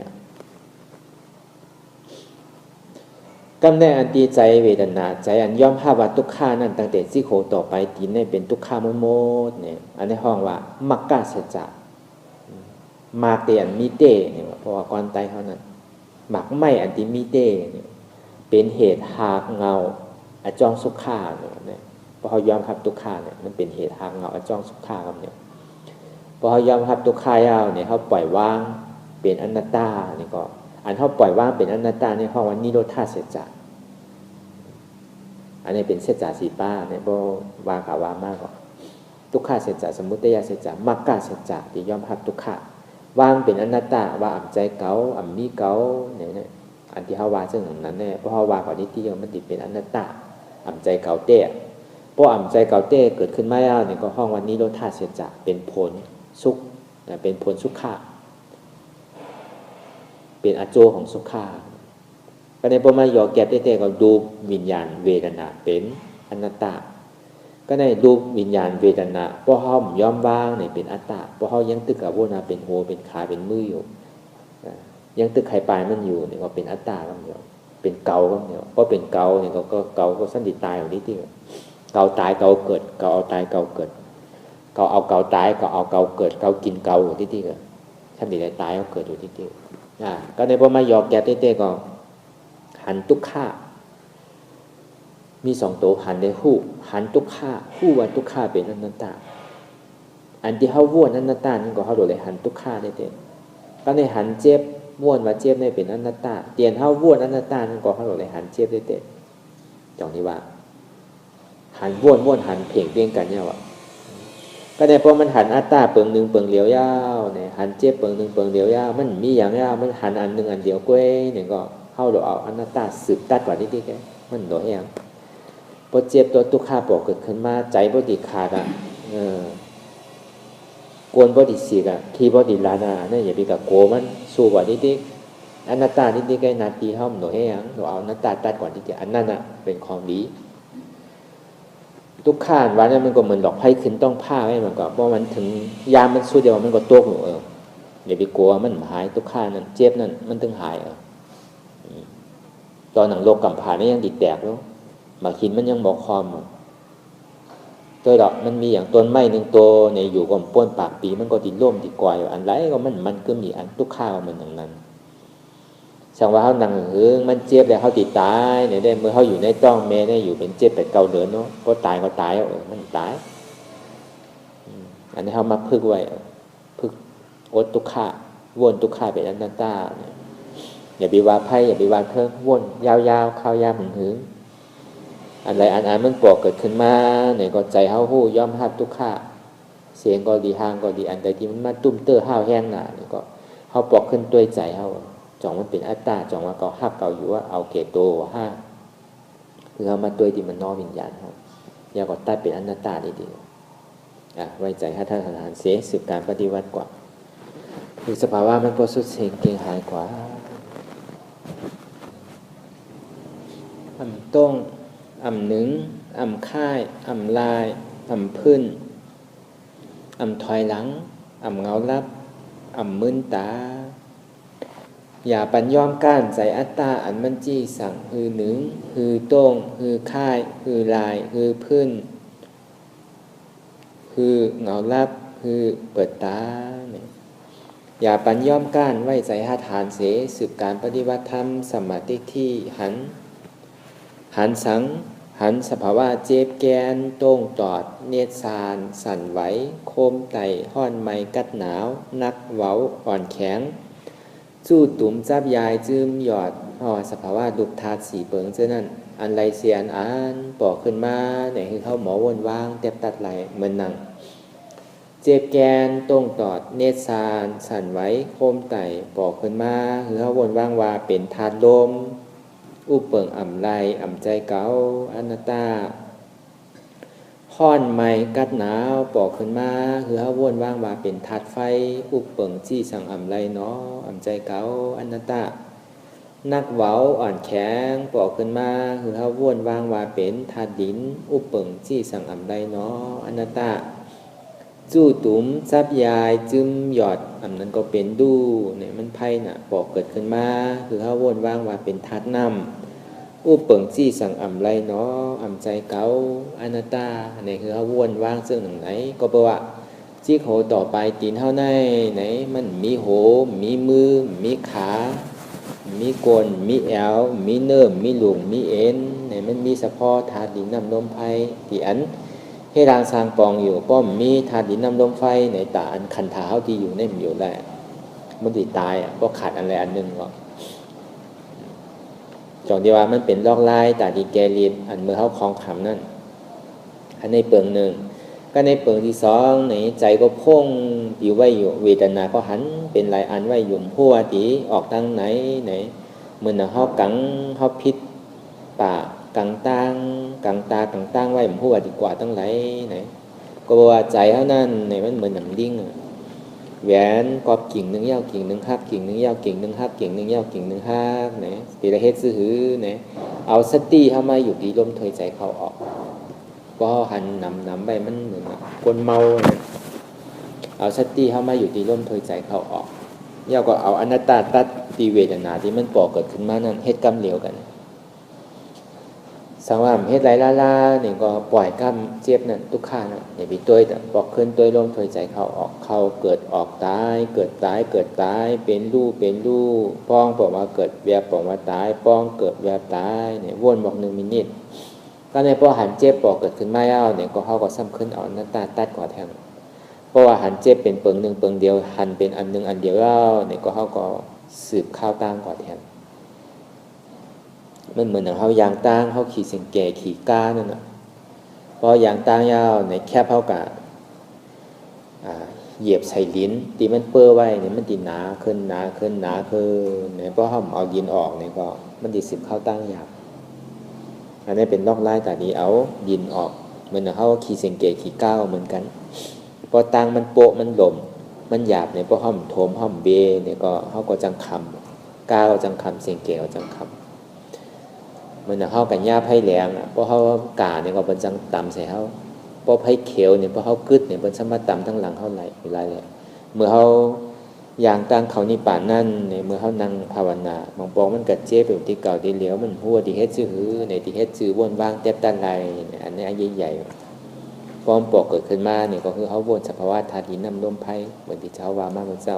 A: กำแน่อันตีใจเวทนาใจอันย่อมภาพว่าทุกข้านั่นตั้งแต่ที่โคต่อไปตีนเป็นทุกข้ามโมดเนี่ยอันนี้ห้องว่ามักกะสัจจะมากเตียนมีเตเนี่ยเพราะว่าก่อนตายเขานั้นหมักไม่อันที่มีเตเนี่ยเป็นเหตุหากเงาอจองสุขข้าเนี่ยพอเขายอมรับทุกข้าเนี่ยมันเป็นเหตุหากเงาอจองสุขข้าครับเนี่ยพอเขายอมรับทุกข้ายาวเนี่ยเขาปล่อยว่างเป็นอนัตตาเนี่ยก็อันเขาปล่อยว่างเป็นอนัตตาเนี่ยห้องว่านิโรธาสัจจะอันนี้เป็นเสจสีป้าเนี่ยบ่วาขาวามากกว่าทุกข้าเสจสมุทัยเสจมักกะเสจที่ยอมรับทุกข้าวางเป็นอนัตตาว่าอ่ำใจเก่าอ่ำมีเก่าเนี่ยอันที่เขาว่าซึ่งนั้นเนี่ยเพราะเขาว่าก่อนที่มันติดเป็นอนัตตาอ่ำใจเก่าเต้เพราะอ่ำใจเก่าเต้เกิดขึ้นมาแล้วเนี่ยก็ห้องวันนี้โลธาเสจเป็นผลสุขเป็นผลสุขะเป็นอโจของสุขะก็ในพอมายอแก็บเต้ก็ดูวิญญาณเวทนาเป็นอนัตตาก็ในดูวิญญาณเวทนาเพราะเขายอมวางเนี่ยเป็นอัตตาเพราะเขายังตึกกับโวนาเป็นหัวเป็นขาเป็นมืออยู่ยังตึกไข่ปลายมันอยู่เนี่ยก็เป็นอัตตาก็เดียวเป็นเกาก็เดียวเพราะเป็นเกาเนี่ยก็เกาก็สั้นดีตายอย่างนี้ที่เกาตายเกาเกิดเกาเอาตายเกาเกิดเกาเอาเกาตายเกาเอาเกาเกิดเกากินเกาอยู่ที่ก็สั้นดีตายก็เกิดอยู่ที่ก็ในพอมายอแก็บเต้ก็หันทุกข้ามีสองตัวหันในหู้หันทุกข้าหู้ว่าทุกข้าเป็นอนัตตาอันที่เขาว่วนอนัตตานั่นก็เขาโดดเลยหันทุกข้าได้เต็มก็ในหันเจ็บว่วนว่าเจ็บในเป็นอนัตตาเตียนเขาว่วนอนัตตานั่นก็เขาโดดเลยหันเจ็บได้เต็มจองนี้ว่าหันว่วนหันเพ่งเพียงกันเนี่ยว่ะก็ในพอมันหันอัตตาเปิงหนึ่งเปิงเหลียวยาวเนี่ยหันเจ็บเปิงหนึ่งเปิงเหลียวยาวมันมีอย่างยาวมันหันอันหนึ่งอันเดียวก้วยเนี่ยก็เข้าโดดเอาอนัตตาสืบตัดกว่าที่แกมันโดดเองพอเจ็บตัวทุกข้าปอกเกิดขึ้นมาใจบดีขาดกวนบดีสีกขี้บดีลานาเนี่ยอย่าไปกับโกมันสู้กว่านิดอนัตตานิดแค่นาทีเท่าหนูให้ยังหนูเอาอนัตตาตัดก่อนที่จะอันนั้นเป็นของดีทุกข้าวันนั้นมันก็เหมือนดอกไผ่ขึ้นต้องผ้าให้มันก็เพราะมันถึงยามมันสู้เดียวมันก็ตกหนูอย่าไปกลัวมันหายทุกข้านั่นเจ็บนั่นมันถึงหายตอนหนังโลกกำผ่านนี่ยังดิดแตกแล้วมาคินมันยังบอกคอมตัวดอกมันมีอย่างต้นไม้หนึ่งตัวในอยู่กับป้วนปากปีมันก็ติดร่มติดกวายอันไรก็มันก็มีอันทุกข้าวมันอย่างนั้นสั่งว่าเขาหนังมันเจ็บแล้วเขาติดตายเนี่ยได้เมื่อเขาอยู่ในต้องแม่ได้อยู่เป็นเจ็บเป็นเกาเดือนเนาะก็ตายก็ตายมันตายอันนี้เขามาพึกไว้พึกอดทุกข้าวนทุกข้าเป็นอนัตตาอย่าไปว่าไพ่อย่าไปว่าเพิ่มวนยาวๆข้าวยาวหึงอันไรอันมันปอกเกิดขึ้นมาเนี่ยก็ใจเฮาหู้ย่อมรับทุกข้าเสียงก็ดีห้างก็ดีอันใดที่มันมาตุ้มเตอห้าวแห้งหนาเนี่ยก็เฮาปอกขึ้นด้วยใจเฮาจ่องมันเป็นอัตตาจ่องว่าเก่าฮักเก่าอยู่ว่าเอาเกโตห้าคือเฮามาด้วยที่มันนอวิญญาณเฮาอย่าก็ตัดเป็นอนัตตาดีๆไว้ใจให้ท่านทหารเสียสืบการปฏิวัติกว่าคือสภาวะมันบ่สุดเสียงเก่งหายกว่าต้องอ่ำหนึ่งอ่ำค่ายอ่ำลายอ่ำพื้นอ่ำถอยหลังอ่ำเงาลับอ่ำมึนตาอย่าปัญยอมก้านใจอัตตาอันมันจี้สั่งฮือหนึ่งฮือต้องฮือค่ายฮือลายฮือพื้นฮือเงาลับฮือเปิดตาอย่าปัญยอมก้านไว้ใจหาฐานเสสืบการปฏิบัติธรรมสมาธิที่หันสัง หันสภาวะเจ็บแกนโต้งตอดเนตรสานสั่นไหวโคมไตห้อนไม้กัดหนาวนักเว้าอ่อนแข็งจู้ตุ่มจับยายจืมหยอดสภาวะดุกทาดสีเปิงเจ้านั่นอันไรเสียนอ่านปอกขึ้นมาเนี่ยคือเขาหมอวนวางเต็บตัดไหลเหมือนหนังเจ็บแกนโต้งตอดเนตรสานสั่นไหวโคมไตปอกขึ้นมาคือเขาวนวางว่าเป็นธาตุลมอุเปิงอ่ำไรอ่ำใจเก่าอนัตตาห้อนไม้กัดหนาวปอกขึ้นมาคือเขาวนว่างว่าเป็นธาตุไฟอุเปิงจี้สั่งอ่ำไรเนาะอ่ำใจเก่าอนัตตานักเว้าอ่อนแข็งปอกขึ้นมาคือเขาวนว่างว่าเป็นธาตุดินอุเปิงจี้สั่งอ่ำไรเนาะอนัตตาจู้ตุ่มซับยายจึมหยอดอันนั้นก็เป็นดูเนี่ยมันไพ่น่ะปอกเกิดขึ้นมาคือเขาวนว่างว่าเป็นธาตุน้ำอุปเปิงจี้สั่งอ่ำไรเนาะอ่ำใจเก่าอนัตตาเนี่ยคือเขาวนว่างซึ่งหนึ่งไหนก็แปลว่าจี้โหต่อไปตีนเท่าในไหนมันมีโหมีมือมีขามีก้นมีแอวมีเนื้อมีหลุมมีเอ็นไหนมันมีสะโพกธาตุดินน้ำลมไฟที่อันให้รางสร้างปองอยู่ป้อมมีธาตุดินน้ำลมไฟในตาอันคันถาเท่าที่อยู่ในมันอยู่ได้มันติดตายก็ขาดอะไรอันหนึ่งหรอกจองที่ว่ามันเป็นลอกลายตาดีแกลีดอันเมื่อเขาคลองขำนั่นอันในเปลืองหนึ่งก็ในเปลืองที่สองไหนใจก็พุ่งอยู่ไว้อยู่เวทนาก็หันเป็นหลายอันไว้หยุ่มพัวตีออกตั้งไหนเหมือนเขากังเขาพิษปากกังตั้งไว้หยุ่มพัวดีกว่าตั้งไหนก็ว่าใจเขานั่นไหนมันเหมือนหนังดิ้งแหวนกอบกิ่งหนึ่งยาวกิ่งหนึ่งหักกิ่งหนึ่งยาวกิ่งหนึ่งหักกิ่งหนึ่งยาวกิ่งหนึ่งหักเนี่ยตีละเฮ็ดซื้อหือเนี่ยเอาสติเข้ามาอยู่ที่ลมถอยใจเข้าออกก็หันนำไปมันเหมือนคนเมาเนี่ยเอาสติเข้ามาอยู่ที่ลมถอยใจเข้าออกเย่าก็เอาอนัตตาตัดตีเวทนาที่มันปอกเกิดขึ้นมานั่นเฮ็ดกรรมเหลวกันสังวามเฮ็ดไรล่าเนี่ยก็ปล่อยกรรมเจ็บนั่นทุกข้านั่นอย่าไปตัวแต่บอกขึ้นตัวลมถอยใจเข้าออกเข้าเกิดออกตายเกิดตายเป็นรูป้องบอกว่าเกิดแวบบอกว่าตายป้องเกิดแวบตายเนี่ยวนบอก1 มินิทก็ในพอหันเจ็บบอกเกิดขึ้นมาแล้วเนี่ยก็เขาก็ซ้ำขึ้นเอาหน้าตาตัดกว่าแทงเพราะว่าหันเจ็บเป็นเปิงหนึ่งเปิงเดียวหันเป็นอันหนึ่งอันเดียวแล้วเนี่ยก็เขาก็สืบข้าวตามกว่าแทงมันเหมือนอย่างเขายางตั้งเขาขี่เสียงแก่ขี่ก้านั่นน่ะพอยางตั้งยาวในแคบเขากับเหยียบใส่ลิ้นตีมันเปื้อไว้เนี่ยมันตีหนาขึ้นเนี่ยเพราะเขาเอาดินออกเนี่ยก็มันตีสิบเข้าตั้งยาวอันนี้เป็นลอกไล่แต่นี้เอาดินออกเหมือนเขาขี่เสียงแก่ขี่ก้าวเหมือนกันพอตั้งมันโปะมันหล่มมันหยาบเนี่ยเพราะเขาโถมเขาเบเนี่ยก็เขาก็จังคำก้าวจังคำเสียงแก่จังคำมันเข้ากันหญ้าไผ่แหลงเพราะเขากาเนี่ยก็เป็นจังต่ำใส่เขาเพราะไผ่เขียวเนี่ยเพราะเขากึดเนี่ยเป็นสมาต่ำทั้งหลังเขาไหลเลยเมื่อเขาอย่างตั้งเขานี่ป่านนั่นเนี่ยเมื่อเขานั่งภาวนาบางปองมันกัดเจ็บเป็นที่เก่าที่เหลียวมันหัวที่เฮ็ดซื้อหือในที่เฮ็ดซื้อวนว่างเต็บตันไรอันนี้ใหญ่ๆพร้อมปอกเกิดขึ้นมาเนี่ยก็คือเขาวนสภาวะธาตุดินน้ำลมไผ่เหมือนที่เช้าว่ามาเมื่อเช้า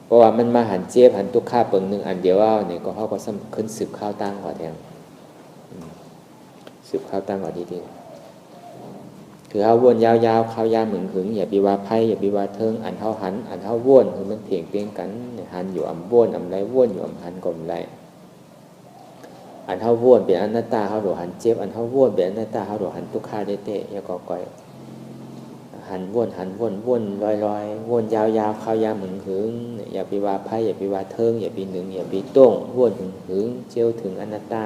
A: เพราะว่ามันมาหันเจ็บหันทุกข้าเปิงหนึ่งอันเดียวเนี่ยก็เขาก็ขึ้นสืบข้าวตั้งกว่าแทงสืบข้าวตั้งกว่าดีๆคือเขาวนยาวๆข้าวยาวเหมือนหึงอย่าปีว่าไพ่อย่าปีว่าเทิงอันเขาหันอันเขาวนคือมันเพียงเพียงกันหันอยู่อ่ำวนอ่ำไรวนอยู่อ่ำหันก่อนไรอันเขาวนเป็นอนัตตาเขาโดหันเจ็บอันเขาวนเป็นอนัตตาเขาโดหันทุกข้าได้เตะอย่าก่อยหันวนลอยวนยาวๆข้าวยาวเหมือนหึงอย่าปีว่าไพ่อย่าปีว่าเทิงอย่าปีหนึ่งอย่าปีต้งวนหึงเจียวถึงอนัตตา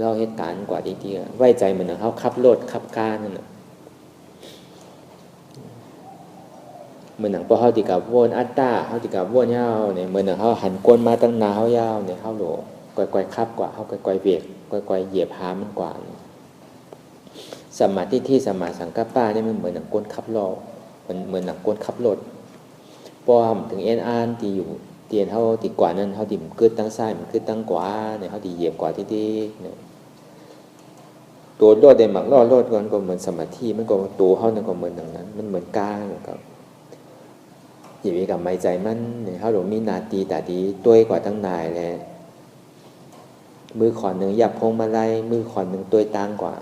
A: เราเหตุการณ์กว่าดีๆไว้ใจเหมือนเขาขับรถขับการนั่นน่ะเหมือนหนังพอเขาติกับวนอัตตาเขาติกับวนยาวเนี่ยเหมือนหนังเขาหันก้นมาตั้งนาเขายาวเนี่ยเขาโหลก่อยๆขับกว่าเขาก่อยๆเบียดก่อยๆเหยียบหามันกว่าสมาธิที่สมาสังกัปปะเนี่ยมันเหมือนหนังก้นขับล้อเหมือนหนังก้นขับรถพอถึงเอ็นอันที่อยู่เตียนเขาติดกว่านั้นเขาติดขึ้นตั้งซ้ายมันขึ้นตั้งขวาเนี่ยเขาติเหยียบกว่าที่เนี่ยตัวรถเดหมักรถกันก็เหมือนสมาธิมันก็ตัวเขาเนี่ยก็เหมือนอย่างนั้นมันเหมือนกายกับอย่าไปกับไม่ใจมันเนี่ยเขาหลงมีนาตีแต่ดีตัวกว่าตั้งนายเลย มือขอนหนึ่งหยับพงมาลัยมือขอนหนึ่งตัวต่างกว่า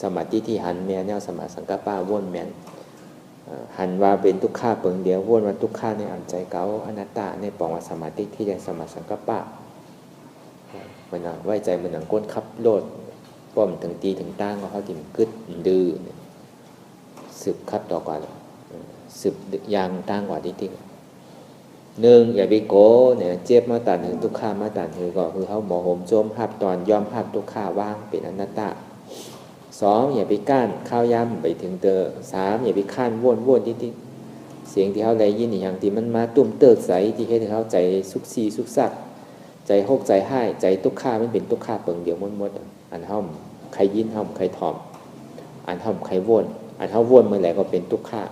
A: สมาธิที่หันแม่แนวสมาสังกัปปะว่นแม่นหันว่าเป็นทุกข้าเปิงเดียวว่นว่าทุกข้าในอันใจเก่าอนัตตาในปองว่าสมาธิที่ยังสมาสังกัปปะมันไว้ใจมันหนังก้นขับโลดป้อมถึงตีถึงตั้งก็เขาถิ่มกึดดื้อสืบคับต่อกว่าสืบยางตั้งกว่าที่ทิ้งหนึ่งอย่าไปโก้เนี่ยเจ็บมาตัดหนึ่งทุกข้ามาตัดหนึ่งก็คือเขาหมอโหมโจมภาพตอนยอมภาพทุกข้าว่างเป็นอนัตตาสองอย่าไปก้านข้าวย้ำไปถึงเตอสามอย่าไปข้านว่นที่เสียงที่เขาได้ยินอย่างที่มันมาตุ่มเติร์ใสที่ให้เขาใจสุกซีสุกซักใจหกใจให้ใจทุกข้ามันเป็นทุกข้าเปิงเดียวมดอันห้อมใครยินห้อมใครถอมอันห้อมใครว่นอันเขาว่นเมื่อไหร่ก็เป็นทุกข้า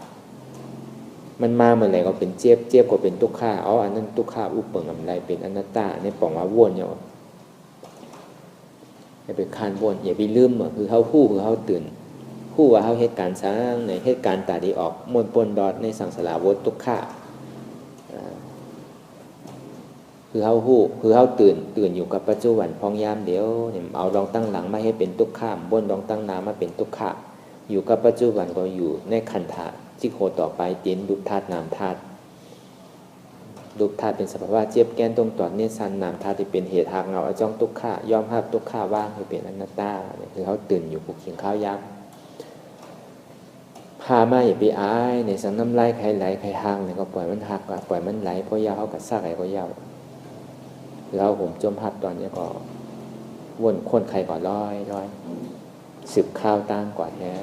A: มันมาเมื่อไหร่ก็เป็นเจ็บก็เป็นทุกข้าอันนั้นทุกข้าอุปเปิงอะไรเป็นอนัตตาในปองว่าว่นเนี่ยอย่าไปคานวนอย่าไปลืมคือเขาคู่คือเขาตื่นคู่ว่าเขาเหตุการณ์สร้างในเหตุการณ์ตาดีออกมวลปนดอดในสังสารวัฏทุกข้าคือเขาคู่คือเขาตื่นอยู่กับปัจจุบันพองยามเดียวเนี่ยเอาดองตั้งหลังไม่ให้เป็นทุกข้ามบนดองตั้งน้ำมาเป็นทุกข้าอยู่กับปัจจุบันก็อยู่ในขันธะจิโคต่อไปเตียนรูปธาตุนามธาตุรูปธาตุเป็นสภาวะเจี๊ยบแกนตรงต่อเนสันนามธาตุที่เป็นเหตุหากเงาจ้องทุกข้ายอมภาพทุกข้าว่างคือเป็นอนัตตาเนี่ยคือเขาตื่นอยู่ผูกเขียงข้าวยักษ์พามาอย่าไปอายในสังน้ำไหลใครไหลใครห่างเนี่ยก็ปล่อยมันหักปล่อยมันไหลเพราะยาวเขากัดซากไหลก็ยาวแล้วผมจมภาพตอนนี้ก็วนคนใครก่อนร้อยสืบข้าวตั้งกว่าแท้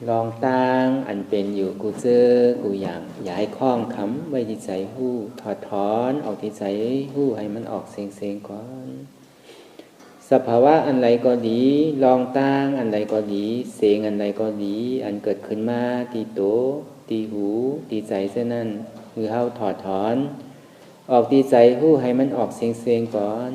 A: ลองตั้งอันเป็นอยู่กูเจอกูอย่างอย่าให้คล้องคำไว้ที่ใจหู้ถอดถอนออกที่ใจหู้ให้มันออกเสียงก่อนสภาวะอันไรก็ดีลองตั้งอันไรก็ดีเสียงอันไรก็ดีอันเกิดขึ้นมาตีโตตีหูตีใจเส้นนั้นคือเฮาถอดถอนออกที่ใจหู้ให้มันออกเสียงก่อน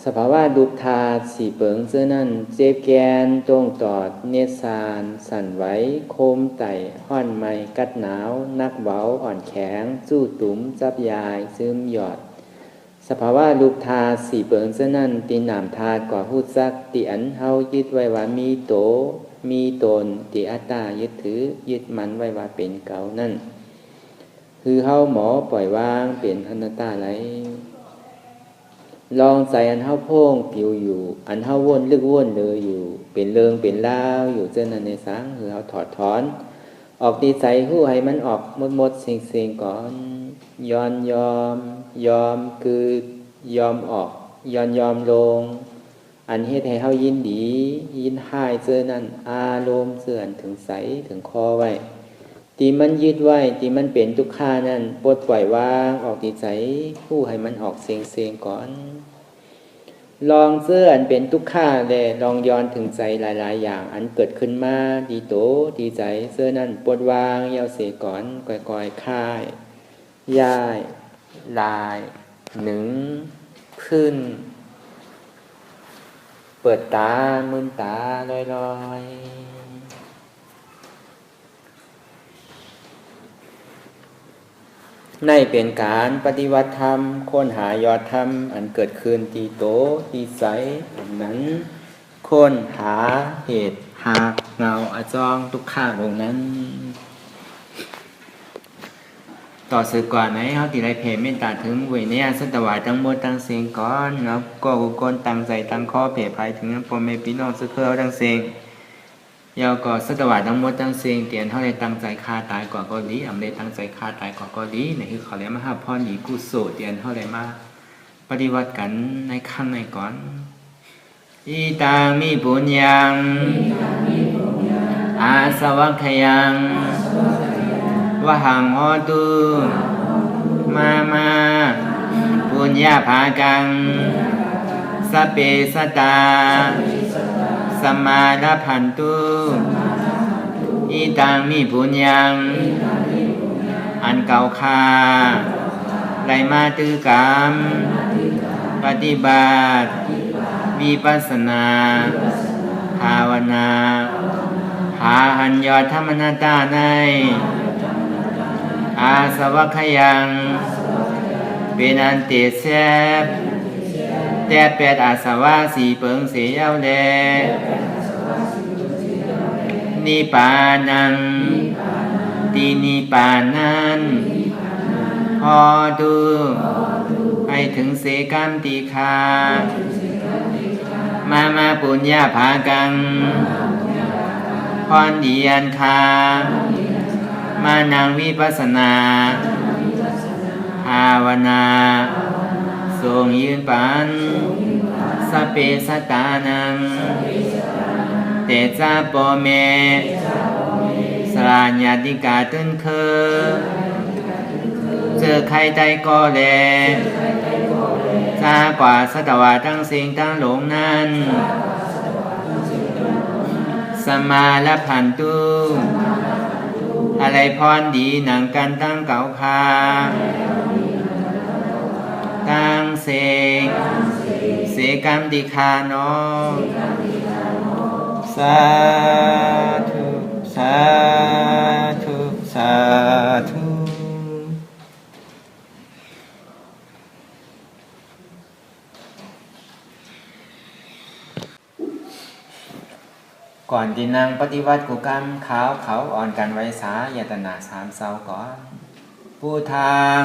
A: สภาวะรูปธาตุสีเปิงเสื้อนั่นเจ็บแกนตรงตอดเนสานสั่นไหวโคมไต่ห้อนไม้กัดหนาวนักเบาอ่อนแข็งสู้ตุ๋มจับยายซึมหยอดสภาวะรูปธาตุสีเปิงเสื้อนั่นตีนามธาตุกว่าหูซักตีอันเฮายึดไว้ว่ามีโตมีตนตีอัตตายึดถือยึดมันไว้ว่าเป็นเก่านั่นคือเฮาหมอปล่อยวางเป็นอนัตตาไรลองใจอันเฮาโพ่งผิวอยู่อันเฮาว่นลึกว่นเลยอยู่เป็นเริงเป็นลาวอยู่เจ้านั้นในสังคือเฮาถอดถอนออกดีใจหู้ให้มันออกหมดเสียงก่อนยอมคือยอมออกยอมลงอันเฮ็ดให้เฮายินดียินหายเจ้านั้นอารมณ์เสื่อนถึงใสถึงคอไว้ที่มันยึดไว้ที่มันเป็นทุกข้านั่นปลดปล่อยวางออกที่ใจผู้ให้มันออกเสียงก่อนลองเสื้ออันเป็นทุกข้าเลยลองย้อนถึงใจหลายๆอย่างอันเกิดขึ้นมาดีโตดีใจเสื้อนั่นปลดวางยาวเสียก่อนก่อยๆค่ายย่ายลายหนึ่งขึ้นเปิดตามึนตาลอยๆในเป็นการปฏิวัติธรรมค้นหายอดธรรมอันเกิดขึ้นที่โตที่ใสอันนั้นค้นหาเหตุหากเงาอจองทุกข้าลงนั้นต่อสืบก่อนไหนเขาติได้เพจเมตตาถึงเวเนียสัตวายตั้งหมดตั้งเสียงก่อนเนาะก็กุกลตั้งใจตั้งข้อเพจภัยถึงพ่อแม่พี่น้องสึกเคยตั้งเสียงยาวก่อสัตวายทั้งหมดตั้งเสียงเตียนเท่าไรตั้งใจฆ่าตายก่อนก็ดีอำเลยตั้งใจฆ่าตายก่อนก็ดีนี่คือเขาเรียกมหาพ่อหนีกุศลเตียนเท่าไรมาปฏิวัติกันในขั้นในก่อนอีตังมีปุญญังอาสวัคยังวหังโหตุมาปุญญาภากังสัพเพสัตตาสัมมาดัพพันตุอีตังมีปุญญังอันเก่าคาไรมาตือกรรมปฏิบัติวิปัสสนาภาวนาหาหันยอดธรรมนาตาในอาสวัคยัง
B: เป็นอันเตแซบแต่แปดอาสวะสีเปิงเสียเอาแลนิปานังตีนิปานั้นพอดูให้ถึงเสกรรมติคามาปุญญาภากังพรดียันคามานังวิปัสสนาภาวนาทรงยืนปันสเปสตานังเตจาปเมสลาญาติกาตึนเคเจอใครใจก็แลจากว่าสัตวะทั้งสิ่งทั้งหลงนั้นสมาลพันตุอะไรพรดีหนังกันตั้งเก่าคาตั้งเสกรรมติคาโนสาธุสาธุสาธุก่อนที่นางปฏิวัติกุกรรมเขาอ่อนกันไว้สายตนาสามเศร้าก่อนผู้ทาง